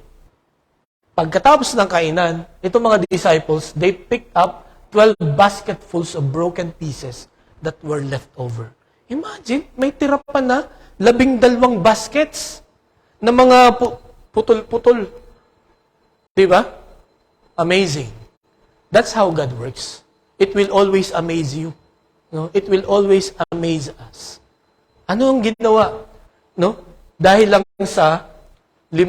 Pagkatapos ng kainan, itong mga disciples, they picked up 12 basketfuls of broken pieces that were left over. Imagine, may tira pa na 12 baskets na mga putol-putol. Diba? Amazing. That's how God works. It will always amaze you. No? It will always amaze us. Ano ang ginawa? No? Dahil lang sa 5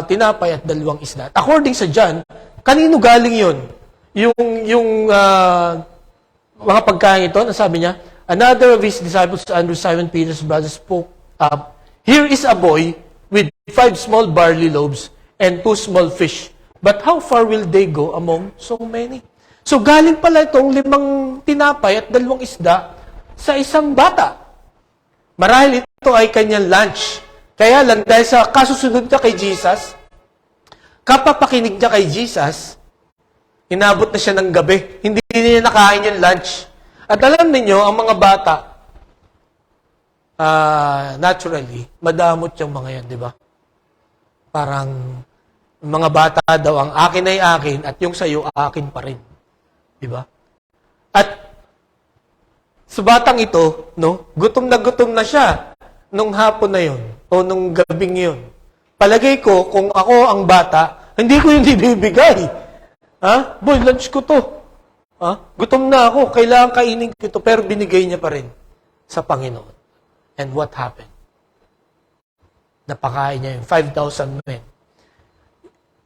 tinapay at 2 isda. According sa John, kanino galing yun? Yung mga pagkain ito, sabi niya, another of his disciples, Andrew, Simon Peter's brother, spoke up, here is a boy with 5 small barley loaves and 2 small fish. But how far will they go among so many? So galing pala itong 5 tinapay at 2 isda sa isang bata. Marahil ito ay kanyang lunch. Kaya lang, dahil sa kasusunod niya kay Jesus, kapapakinig niya kay Jesus, inabot na siya ng gabi. Hindi niya nakain yung lunch. At alam niyo ang mga bata, naturally, madamot yung mga yan, di ba? Parang, mga bata daw, ang akin ay akin, at yung sayo, akin pa rin. Di ba? At, sa batang ito, no, gutom na siya nung hapon na yon o nung gabing yon. Palagay ko, kung ako ang bata, hindi ko yung ibibigay. Ha? Boy, lunch ko to. Ha? Gutom na ako, kailangan kainin ko ito, pero binigay niya pa rin sa Panginoon. And what happened? Napakain niya yung 5,000 men.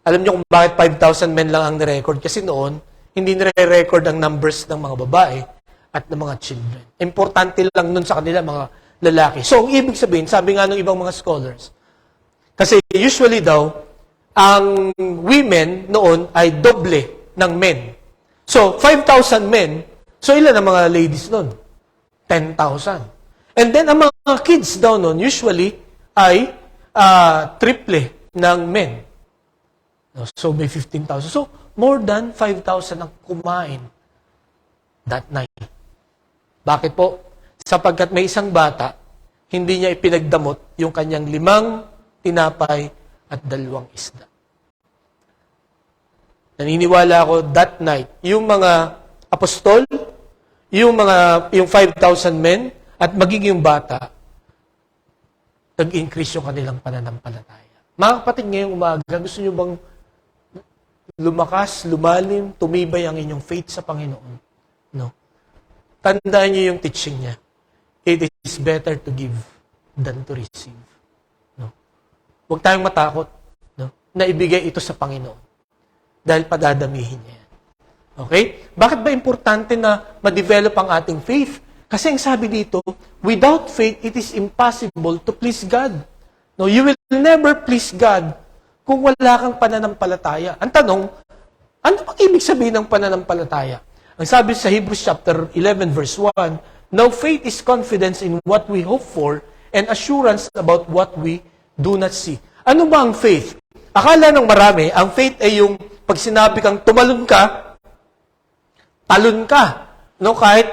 Alam niyo kung bakit 5,000 men lang ang nirecord? Kasi noon, hindi nire-record ang numbers ng mga babae at ng mga children. Importante lang nun sa kanila, mga lalaki. So, ang ibig sabihin, sabi nga ng ibang mga scholars, kasi usually daw, ang women noon ay doble ng men. So, 5,000 men, so ilan ang mga ladies noon? 10,000. And then, ang mga kids daw noon, usually, ay triple ng men. So, may 15,000. So, more than 5,000 ang kumain that night. Bakit po? Sapagkat may isang bata, hindi niya ipinagdamot yung kanyang 5 tinapay at 2 isda. Naniniwala ako that night, yung mga apostol, yung 5,000 men, at magiging yung bata, nag-increase yung kanilang pananampalataya. Mga kapatid, ngayong umaga, gusto nyo bang lumakas, lumalim, tumibay ang inyong faith sa Panginoon? No. Tandaan nyo yung teaching niya. It is better to give than to receive. No. Huwag tayong matakot, no, na ibigay ito sa Panginoon. Dahil padadamihin niya. Okay? Bakit ba importante na ma-develop ang ating faith? Kasi ang sabi dito, without faith, it is impossible to please God. No, you will never please God kung wala kang pananampalataya. Ang tanong, ano bang ibig sabihin ng pananampalataya? Ang sabi sa Hebrews chapter 11 verse 1, now faith is confidence in what we hope for and assurance about what we do not see. Ano ba ang faith? Akala ng marami, ang faith ay yung pag sinabi kang tumalon ka, talon ka. No? Kahit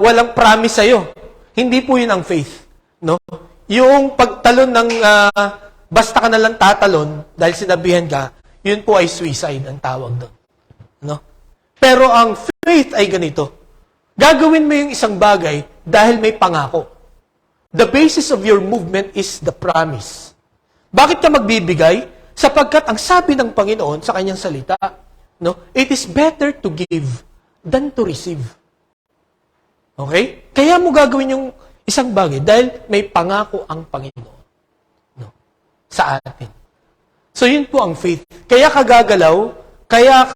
walang promise sa'yo. Hindi po yun ang faith. No? Yung pagtalon ng basta ka na lang tatalon dahil sinabihan ka, yun po ay suicide ang tawag doon. No? Pero ang faith ay ganito. Gagawin mo yung isang bagay dahil may pangako. The basis of your movement is the promise. Bakit ka magbibigay? Sapagkat ang sabi ng Panginoon sa kanyang salita, no, it is better to give than to receive. Okay? Kaya mo gagawin yung isang bagay dahil may pangako ang Panginoon, no, sa atin. So yun po ang faith. Kaya ka gagalaw, kaya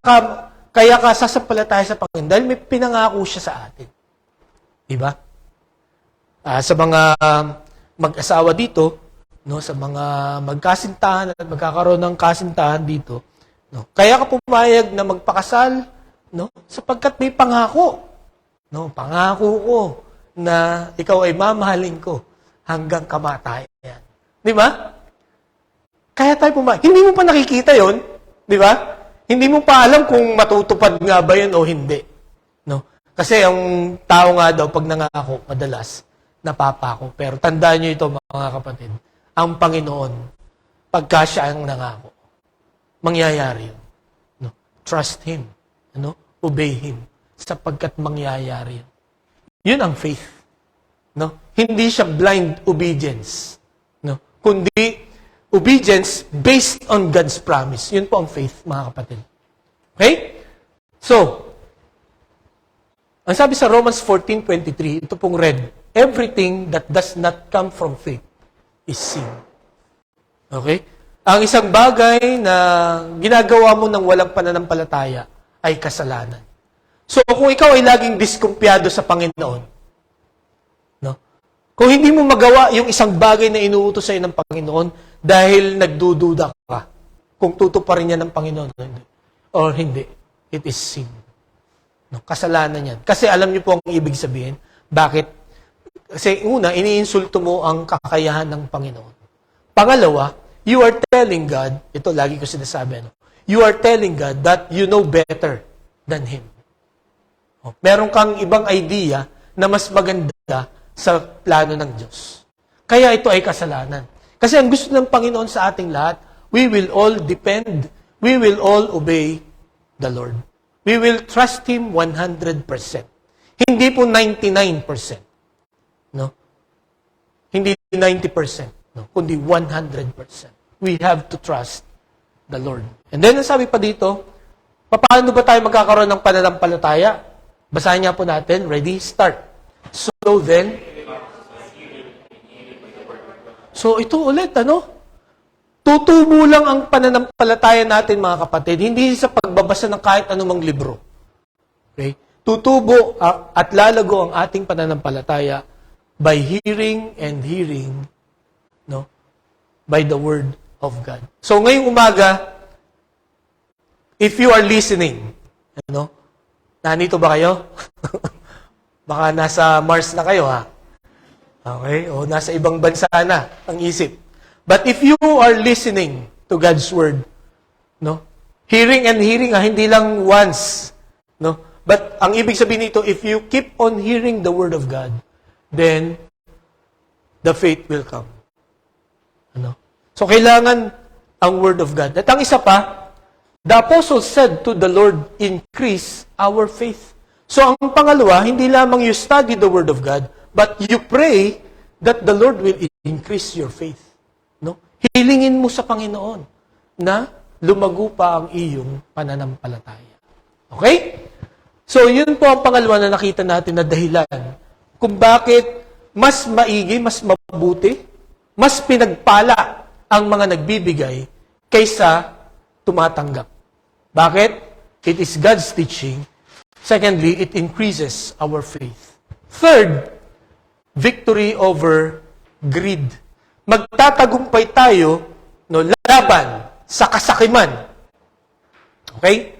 ka sasampalataya sa Panginoon dahil may pinangako siya sa atin. Diba? Sa mga mag-asawa dito, no, sa mga magkasintahan at magkakaroon ng kasintahan dito, no, kaya ka pumayag na magpakasal, no, sapagkat may pangako. No, pangako ko na ikaw ay mamahalin ko hanggang kamatayan. Di ba? Kaya tayo pumayag. Hindi mo pa nakikita yon, di ba? Hindi mo pa alam kung matutupad nga ba yun o hindi. No? Kasi ang tao nga daw, pag nangako, madalas, napapako. Pero tandaan nyo ito, mga kapatid, ang Panginoon, pagka siya ang nangako, mangyayari yun. No? Trust Him. Ano? Obey Him. Sapagkat mangyayari yun. Yun ang faith. No? Hindi siya blind obedience. No? Kundi obedience based on God's promise. Yun po ang faith, mga kapatid. Okay? So, ang sabi sa Romans 14:23, ito pong read, everything that does not come from faith is sin. Okay? Ang isang bagay na ginagawa mo ng walang pananampalataya ay kasalanan. So, kung ikaw ay laging diskumpiyado sa Panginoon, no? Kung hindi mo magawa yung isang bagay na inuutos sa'yo ng Panginoon dahil nagdududa ka kung tutuparin niya ng Panginoon or hindi, it is sin. No? Kasalanan yan. Kasi alam niyo po ang ibig sabihin. Bakit? Kasi una, iniinsulto mo ang kakayahan ng Panginoon. Pangalawa, you are telling God, ito lagi ko sinasabi, you are telling God that you know better than Him. Meron kang ibang idea na mas maganda sa plano ng Diyos. Kaya ito ay kasalanan. Kasi ang gusto ng Panginoon sa ating lahat, we will all depend, we will all obey the Lord. We will trust Him 100%. Hindi po 99%. No? Hindi 90%. No? Kundi 100%. We have to trust the Lord. And then, sabi pa dito, paano ba tayo magkakaroon ng pananampalataya? Basahin niya po natin. Ready? Start. So then, so ito ulit, ano? Tutubo lang ang pananampalataya natin, mga kapatid. Hindi sa pagbabasa ng kahit anumang libro. Okay? Tutubo at lalago ang ating pananampalataya by hearing and hearing, no? By the word of God. So ngayong umaga, if you are listening, ano? Nandito ba kayo? Baka nasa Mars na kayo, ha? Okay? O nasa ibang bansa na ang isip. But if you are listening to God's Word, no? Hearing and hearing, hindi lang once. No? But ang ibig sabihin nito, if you keep on hearing the Word of God, then the faith will come. Ano? So, kailangan ang Word of God. At ang isa pa, the apostle said to the Lord, increase our faith. So, ang pangalawa, hindi lamang you study the Word of God, but you pray that the Lord will increase your faith. No? Hilingin mo sa Panginoon na lumago pa ang iyong pananampalataya. Okay? So, yun po ang pangalawa na nakita natin na dahilan kung bakit mas maigi, mas mabuti, mas pinagpala ang mga nagbibigay kaysa tumatanggap. Bakit? It is God's teaching. Secondly, it increases our faith. Third, victory over greed. Magtatagumpay tayo laban sa kasakiman. Okay?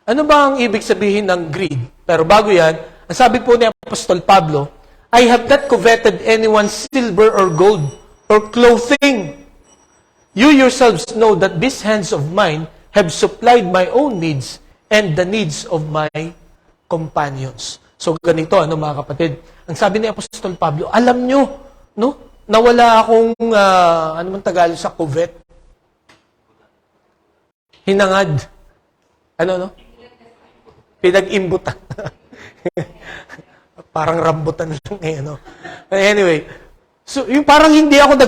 Ano ba ang ibig sabihin ng greed? Pero bago yan, ang sabi po ni Apostol Pablo, I have not coveted anyone's silver or gold or clothing. You yourselves know that these hands of mine have supplied my own needs and the needs of my companions. So ganito, mga kapatid, ang sabi ni Apostol Pablo, alam nyo, na wala akong, ano man Tagalog sa covet? Hinangad. Pinag-imbutan. Parang rambutan lang Anyway, so yung parang hindi ako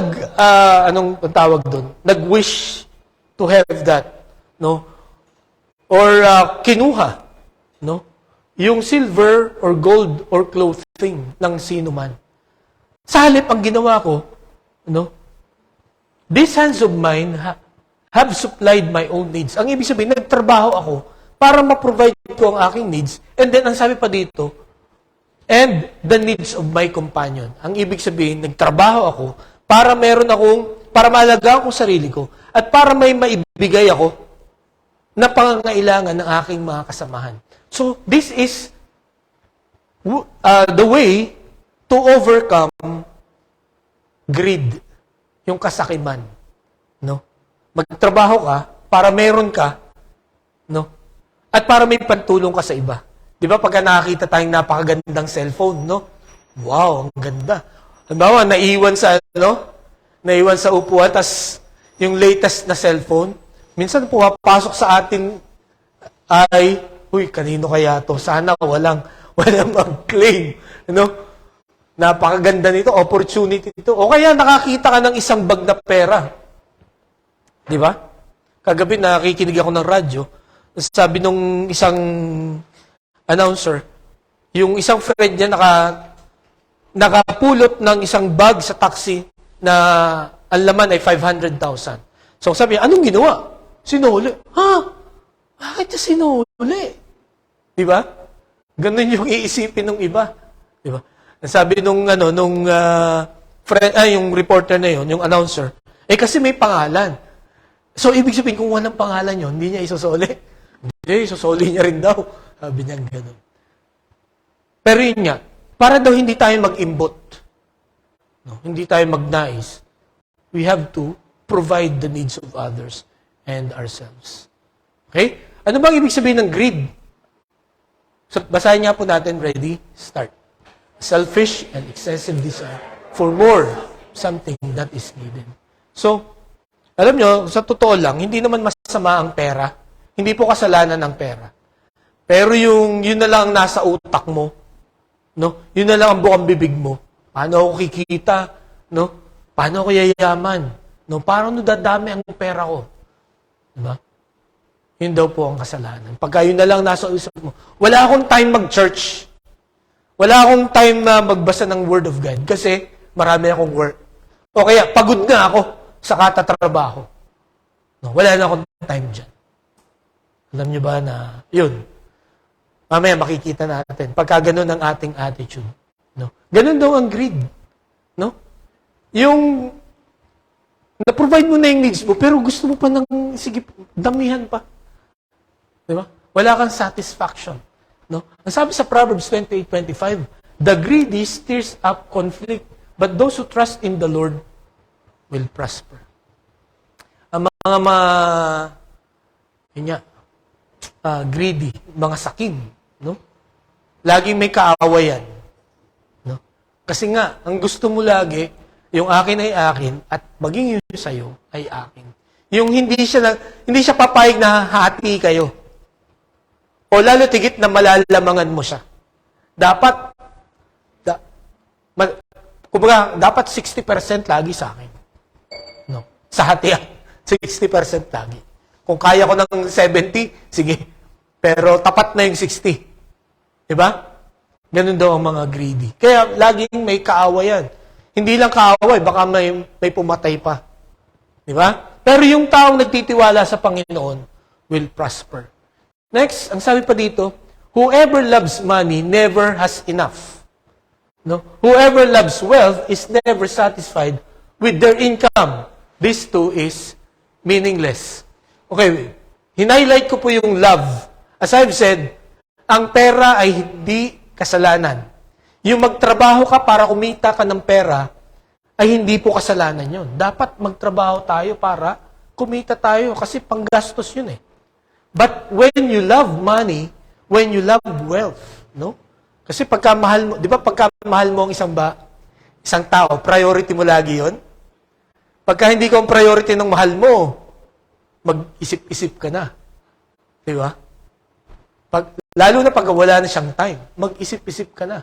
anong tawag doon? Nag-wish to have that, Or kinuha, yung silver or gold or clothing ng sino man. Sa halip, ang ginawa ko, these hands of mine have supplied my own needs. Ang ibig sabihin, nagtrabaho ako para ma-provide ko ang aking needs. And then, ang sabi pa dito, and the needs of my companion. Ang ibig sabihin, nagtrabaho ako para para maalagaan ko sarili ko at para may maibigay ako na pangangailangan ng aking mga kasamahan. So, this is the way to overcome greed, yung kasakiman. Magtrabaho ka para meron ka, at para may pantulong ka sa iba. Di ba, pagka nakakita tayong napakagandang cellphone, Wow, ang ganda. Halimbawa, naiwan sa upuan, tas yung latest na cellphone, minsan pumapasok sa atin ay, kanino kaya to? Sana walang mag-claim. Napakaganda nito, opportunity ito. O kaya nakakita ka ng isang bag na pera. Di ba? Kagabi nakikinig ako ng radyo. Sabi nung isang announcer, yung isang friend niya nakapulot ng isang bag sa taxi na ang laman ay 500,000. So sabi niya, anong ginawa? Sinuli. Bakit niya sinuli? Di ba? Ganun yung iisipin ng iba. Di ba? Sabi yung reporter na yun, yung announcer, kasi may pangalan. So, ibig sabihin, kung walang pangalan yun, hindi niya isusuli. Hindi, isusuli niya rin daw. Sabi niya ganun. Pero yun nga, para daw hindi tayo mag-imbot, hindi tayo magnais, we have to provide the needs of others and ourselves. Okay? Ano bang ibig sabihin ng greed? So, basahin nga po natin. Ready? Start. Selfish and excessive desire for more, something that is needed. So, alam nyo, sa totoo lang, hindi naman masama ang pera. Hindi po kasalanan ng pera. Pero yun na lang nasa utak mo. Yun na lang ang bukang bibig mo. Paano ako kikita? Paano ako yayaman? Paano dadami ang pera ko? Diba? Yun daw po ang kasalanan. Pagka yun na lang nasa usap mo. Wala akong time mag-church. Wala akong time na magbasa ng Word of God kasi marami akong work. O kaya, pagod na ako sa katatrabaho. Wala na akong time dyan. Alam niyo ba na, yun. Mamaya makikita natin. Pagka ganun ang ating attitude. Ganun daw ang greed. Yung, na-provide mo na yung needs mo, pero gusto mo pa ng, sige, damihan pa. Diba? Wala kang satisfaction. Ang sabi sa Proverbs 28:25, the greedy stirs up conflict, but those who trust in the Lord will prosper. Ang Yun nga, greedy, mga sakim, no? Laging may kaawayan, no? Kasi nga, ang gusto mo lagi, yung akin ay akin at maging yun sa'yo ay akin. Yung hindi siya papayag na hati kayo. O lalo tigit na malalamangan mo siya. Dapat, dapat 60% lagi sa akin. No? Sa hatian, 60% lagi. Kung kaya ko ng 70, sige. Pero tapat na yung 60. Diba? Ganun daw ang mga greedy. Kaya laging may kaawayan. Hindi lang kaaway, baka may pumatay pa. Diba? Pero yung taong nagtitiwala sa Panginoon will prosper. Next, ang sabi pa dito, whoever loves money never has enough. No? Whoever loves wealth is never satisfied with their income. This too is meaningless. Okay, hinighlight ko po yung love. As I've said, ang pera ay hindi kasalanan. Yung magtrabaho ka para kumita ka ng pera, ay hindi po kasalanan yun. Dapat magtrabaho tayo para kumita tayo kasi panggastos yun eh. But when you love money, when you love wealth, no? Kasi pagka mahal mo, di ba pagka mahal mo ang isang tao, priority mo lagi yun? Pagka hindi ko ang priority ng mahal mo, mag-isip-isip ka na. Di ba? Lalo na pag wala na siyang time, mag-isip-isip ka na.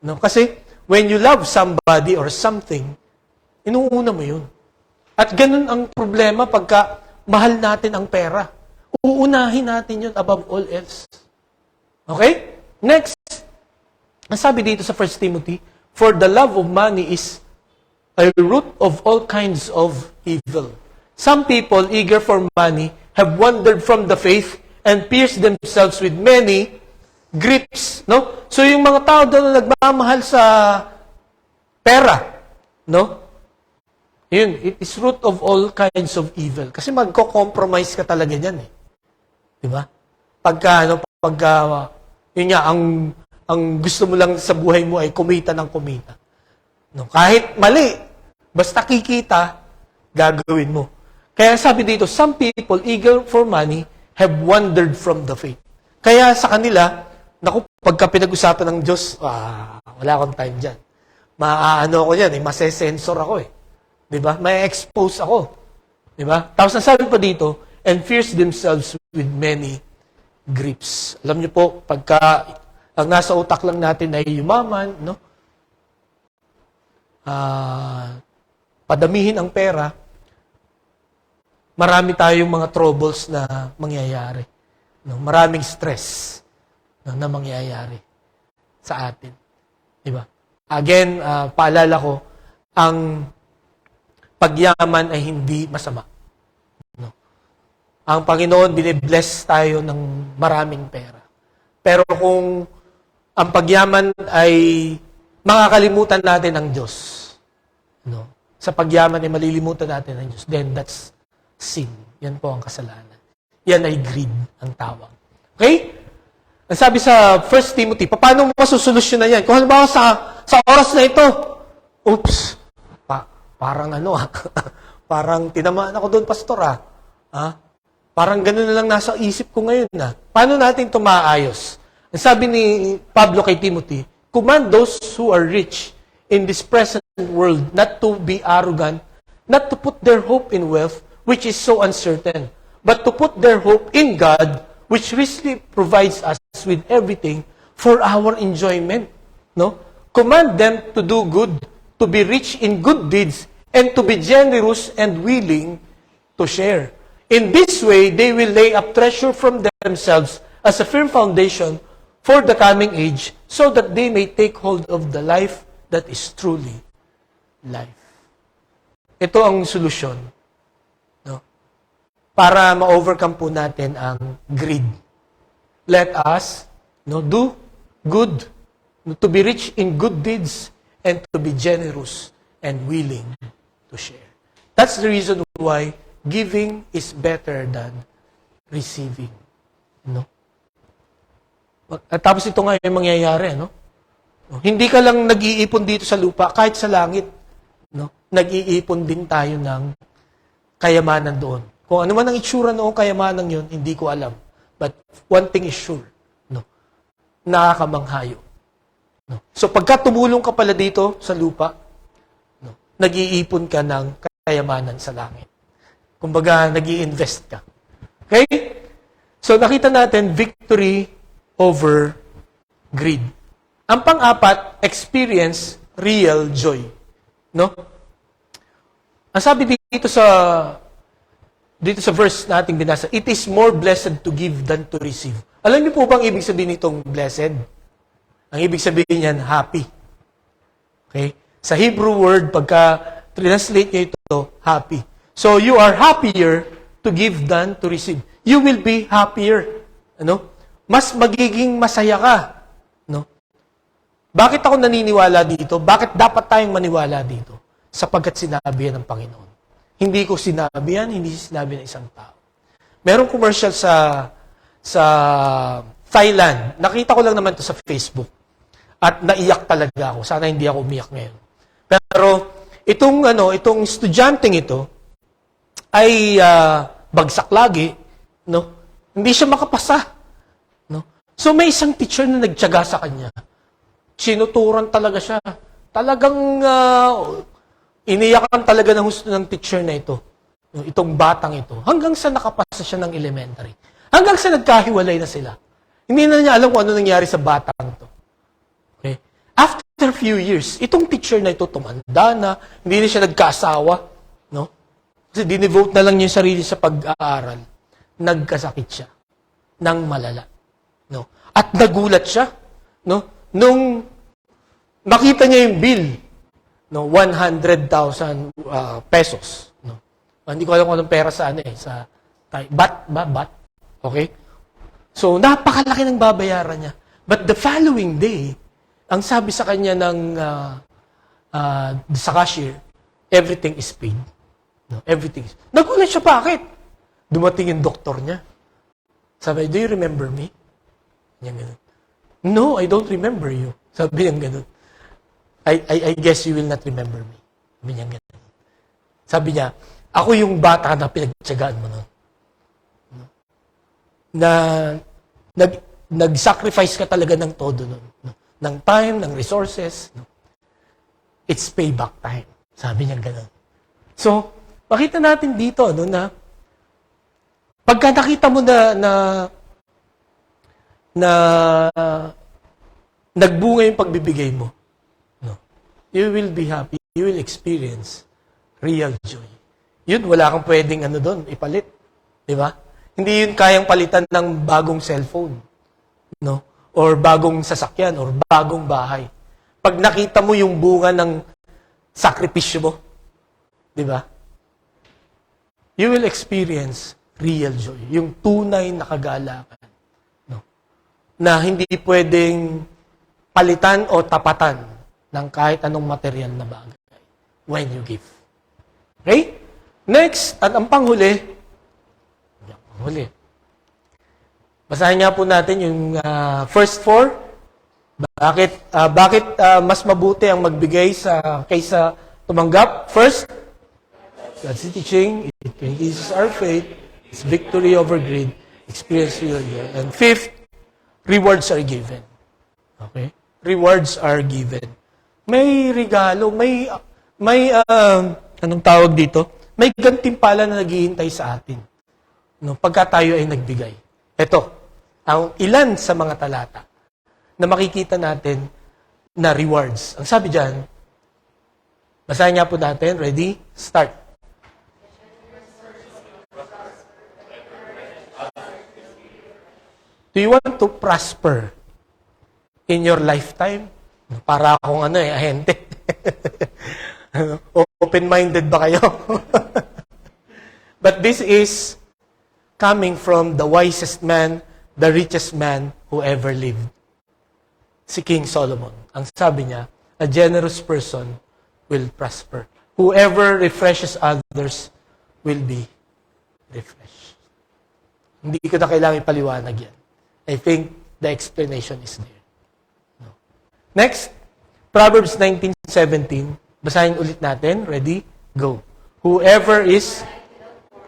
No? Kasi when you love somebody or something, inuuna mo yun. At ganun ang problema pagka mahal natin ang pera. Uunahin natin yun above all else. Okay? Next, ang sabi dito sa 1 Timothy, for the love of money is a root of all kinds of evil. Some people, eager for money, have wandered from the faith and pierced themselves with many grips. No? So yung mga tao doon na nagmamahal sa pera, no? Yun, it is root of all kinds of evil. Kasi magko-compromise ka talaga niyan eh. Di ba? Yun nga, ang gusto mo lang sa buhay mo ay kumita ng kumita. No? Kahit mali, basta kikita, gagawin mo. Kaya sabi dito, some people eager for money have wandered from the faith. Kaya sa kanila, naku, pagka pinag-usapan ng Diyos, wala akong time dyan. Maaano ako yan, masesensor ako eh. Diba? May expose ako. Diba? Tapos nasabi pa dito, and pierce themselves with many grips. Alam niyo po, pagka ang nasa utak lang natin ay yumaman, no? Padamihin ang pera, marami tayong mga troubles na mangyayari. No? Maraming stress na mangyayari sa atin. Diba? Again, paalala ko, ang pagyaman ay hindi masama. No? Ang Panginoon, binibless tayo ng maraming pera. Pero kung ang pagyaman ay makakalimutan natin ang Diyos, no? Sa pagyaman ay malilimutan natin ang Diyos, then that's sin. Yan po ang kasalanan. Yan ay greed ang tawag. Okay? Ang sabi sa 1 Timothy, paano mo masusolusyonan yan? Kung halimbawa sa oras na ito, oops, parang parang tinamaan ako doon, pastor Parang ganun na lang nasa isip ko ngayon Paano natin ito maayos? Ang sabi ni Pablo kay Timothy, command those who are rich in this present world not to be arrogant, not to put their hope in wealth, which is so uncertain, but to put their hope in God, which richly provides us with everything for our enjoyment. No? Command them to do good, to be rich in good deeds, and to be generous and willing to share. In this way, they will lay up treasure from themselves as a firm foundation for the coming age, so that they may take hold of the life that is truly life. Ito ang solusyon, no? Para ma-overcome po natin ang greed. Let us do good, to be rich in good deeds, and to be generous and willing to share. That's the reason why giving is better than receiving. No? At tapos ito nga yung mangyayari, no? Hindi ka lang nag-iipon dito sa lupa, kahit sa langit, no? Nag-iipon din tayo ng kayamanan doon. Kung ano man ang itsura noong kayamanan yun, hindi ko alam. But one thing is sure, no? Nakakamanghayo. No? So pagka tumulong ka pala dito sa lupa, no, nag-iipon ka ng kayamanan sa langit. Kumbaga, nag-i-invest ka. Okay? So nakita natin, victory over greed. Ang pang-apat, experience real joy. No? Ang sabi dito sa verse nating binasa, it is more blessed to give than to receive. Alam niyo po bang ibig sabihin nitong blessed? Ang ibig sabihin niyan, happy. Okay? Sa Hebrew word, pagka translate niyo ito, happy. So you are happier to give than to receive. You will be happier. Ano? Mas magiging masaya ka. No? Bakit ako naniniwala dito? Bakit dapat tayong maniwala dito? Sapagkat sinabi yan ng Panginoon. Hindi ko sinabi yan, hindi sinabi ng isang tao. Merong commercial sa Thailand. Nakita ko lang naman to sa Facebook. At naiyak talaga ako. Sana hindi ako umiyak ngayon. Pero itong estudyanteng ito ay bagsak lagi, no? Hindi siya makapasa, no? So may isang teacher na nagtiyaga sa kanya. Sinuturan talaga siya. Talagang iniyakan talaga ng husto ng teacher na ito. Itong batang ito. Hanggang sa nakapasa siya ng elementary. Hanggang sa nagkahiwalay na sila. Hindi na niya alam kung ano nangyari sa batang ito. Okay? After a few years, itong teacher na ito tumanda na, hindi na siya nagkaasawa. No? Kasi dinevote na lang niya yung sarili sa pag-aaral. Nagkasakit siya. Nang malala. No? At nagulat siya. No? Nung makita niya yung bill, no, 100,000 pesos. No? Hindi ko alam kung anong pera sa sa bat. Okay? So, napakalaki ng babayaran niya. But the following day, ang sabi sa kanya sa cashier, everything is paid. No, everything is. Nagulat siya, bakit? Dumating yung doktor niya. Sabi, do you remember me? Yan ganun. No, I don't remember you. Sabi niya ganun. I guess you will not remember me. Sabi niya ganun. Sabi niya, ako yung bata na pinagtsagaan mo nun. Na nag-sacrifice ka talaga ng todo nun. No? Ng time, ng resources. No? It's payback time. Sabi niya ganun. So, makita natin dito na pagka nakita mo na nagbunga yung pagbibigay mo, no, you will be happy. You will experience real joy. Yun, wala kang pwedeng doon, ipalit. Di ba? Hindi yun kayang palitan ng bagong cellphone. No? Or bagong sasakyan, or bagong bahay. Pag nakita mo yung bunga ng sakripisyo mo, di ba? You will experience real joy. Yung tunay na kagalakan. No? Na hindi pwedeng palitan o tapatan ng kahit anong material na bagay when you give. Okay? Next, at ang panghuli, basahin nga po natin yung first four. Bakit mas mabuti ang magbigay kaysa tumanggap? First, God's teaching, it increases our faith, it's victory over greed, experience real joy. And fifth, rewards are given. Okay? Rewards are given. May regalo, may anong tawag dito? May gantimpala na naghihintay sa atin. No, pagka tayo ay nagbigay. Ito, ang ilan sa mga talata na makikita natin na rewards. Ang sabi dyan, basahin nga po natin. Ready? Start. Do you want to prosper in your lifetime? Para akong ahente. Open-minded ba kayo? But this is coming from the wisest man, the richest man who ever lived. Si King Solomon. Ang sabi niya, a generous person will prosper. Whoever refreshes others will be refreshed. Hindi ko na kailangan ipaliwanag yan. I think the explanation is there. No. Next, Proverbs 19:17. Basahin ulit natin. Ready? Go. Whoever is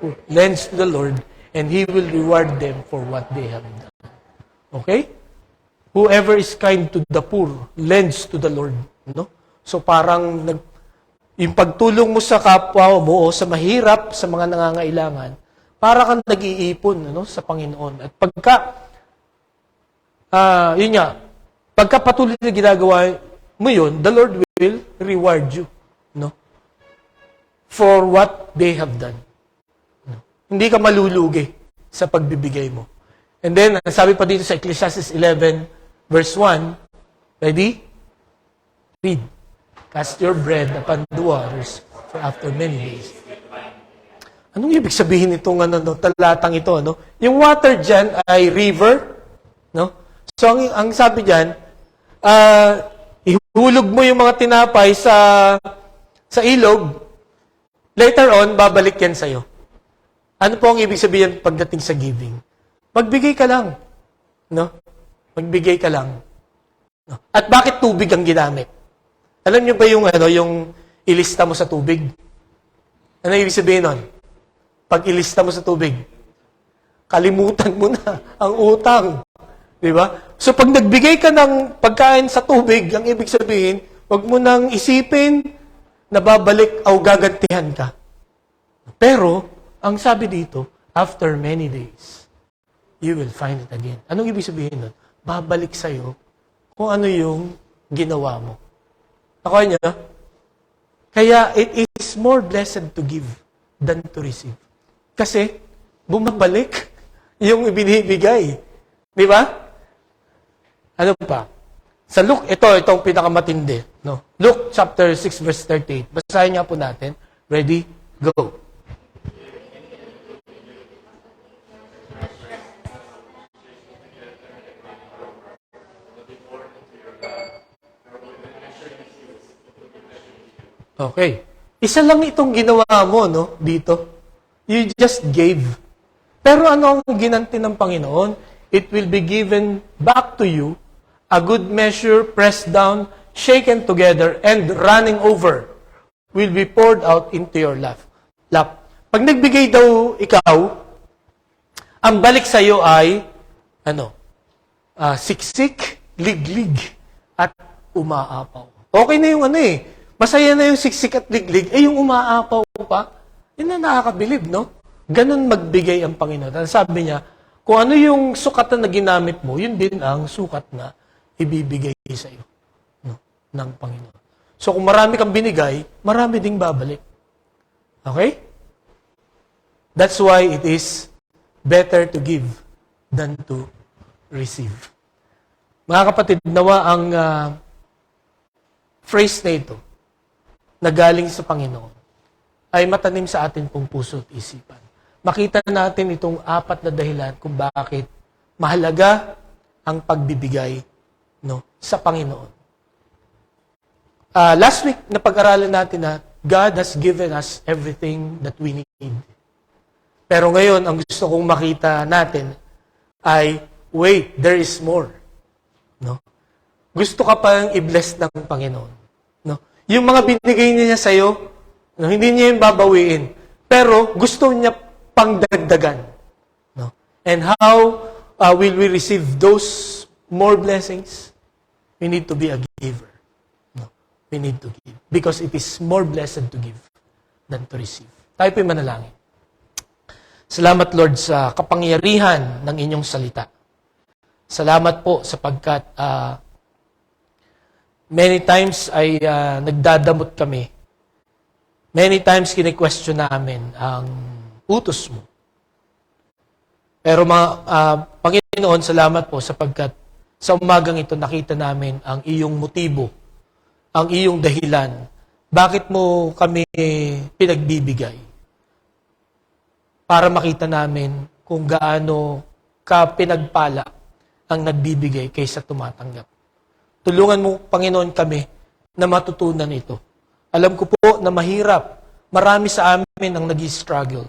who lends to the Lord, and He will reward them for what they have done. Okay? Whoever is kind to the poor lends to the Lord. No? So parang yung pagtulong mo sa kapwa mo o sa mahirap, sa mga nangangailangan, para kang nag-iipon sa Panginoon. At pagka patuloy na ginagawa mo yun, the Lord will reward you. No? For what they have done. No? Hindi ka malulugi sa pagbibigay mo. And then, sabi pa dito sa Ecclesiastes 11, verse 1, ready? Read. Cast your bread upon the waters for after many days. Anong ibig sabihin itong talatang ito? Yung water dyan ay river. No? So, ang sabi dyan, ihulog mo yung mga tinapay sa ilog, later on, babalik yan sa'yo. Ano po ang ibig sabihin pagdating sa giving? Magbigay ka lang. No? Magbigay ka lang. No? At bakit tubig ang ginamit? Alam niyo ba yung ilista mo sa tubig? Ano ibig sabihin nun? Pag ilista mo sa tubig, kalimutan mo na ang utang. Di ba? So pag nagbigay ka ng pagkain sa tubig, ang ibig sabihin, wag mo nang isipin na babalik o gagantihan ka. Pero, ang sabi dito, after many days, you will find it again. Anong ibig sabihin nun? Babalik sa'yo kung ano yung ginawa mo. Nakuha niyo? Kaya it is more blessed to give than to receive. Kasi, bumabalik yung ibinibigay. Di ba? Ano pa? Sa Luke, itong pinakamatindi. No? Luke chapter 6 verse 38. Basahin nga po natin. Ready? Go. Okay. Isa lang itong ginawa mo, dito. You just gave. Pero ano ang ginanti ng Panginoon? It will be given back to you, a good measure, pressed down, shaken together, and running over, will be poured out into your lap. Pag nagbigay daw ikaw, ang balik sa iyo ay, siksik, liglig, at umaapaw. Okay na yung masaya na yung siksik at liglig, yung umaapaw pa, yun na nakakabilib, no? Ganon magbigay ang Panginoon. At sabi niya, kung ano yung sukat na ginamit mo, yun din ang sukat na ibibigay sa iyo ng Panginoon. So kung marami kang binigay, marami ding babalik. Okay? That's why it is better to give than to receive. Mga kapatid, nawa ang phrase na ito, na galing sa Panginoon, ay matanim sa atin pong puso at isipan. Makita natin itong 4 na dahilan kung bakit mahalaga ang pagbibigay sa Panginoon. Last week, napag-aralan natin na God has given us everything that we need. Pero ngayon, ang gusto kong makita natin ay, wait, there is more. No? Gusto ka pang i-bless ng Panginoon. No? Yung mga binigay niya sa'yo, hindi niya yung babawiin. Pero gusto niya pang dagdagan. No? And how will we receive those more blessings? We need to be a giver. No? We need to give. Because it is more blessed to give than to receive. Tayo po'y manalangin. Salamat, Lord, sa kapangyarihan ng inyong salita. Salamat po sapagkat many times ay nagdadamot kami. Many times kine-question namin ang utos mo. Pero Panginoon, salamat po sapagkat sa umagang ito nakita namin ang iyong motibo, ang iyong dahilan. Bakit mo kami pinagbibigay? Para makita namin kung gaano ka pinagpala ang nagbibigay kaysa tumatanggap. Tulungan mo, Panginoon, kami na matutunan ito. Alam ko po na mahirap. Marami sa amin ang nag-struggle.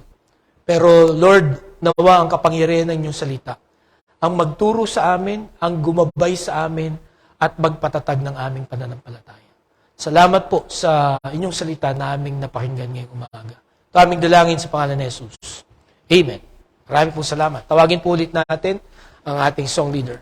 Pero Lord, nawa ang kapangyarihan ng inyong salita. Ang magturo sa amin, ang gumabay sa amin, at magpatatag ng aming pananampalataya. Salamat po sa inyong salita na aming napakinggan ngayong umaga. Ito aming dalangin sa pangalan ni Jesus. Amen. Maraming po salamat. Tawagin po ulit natin ang ating song leader.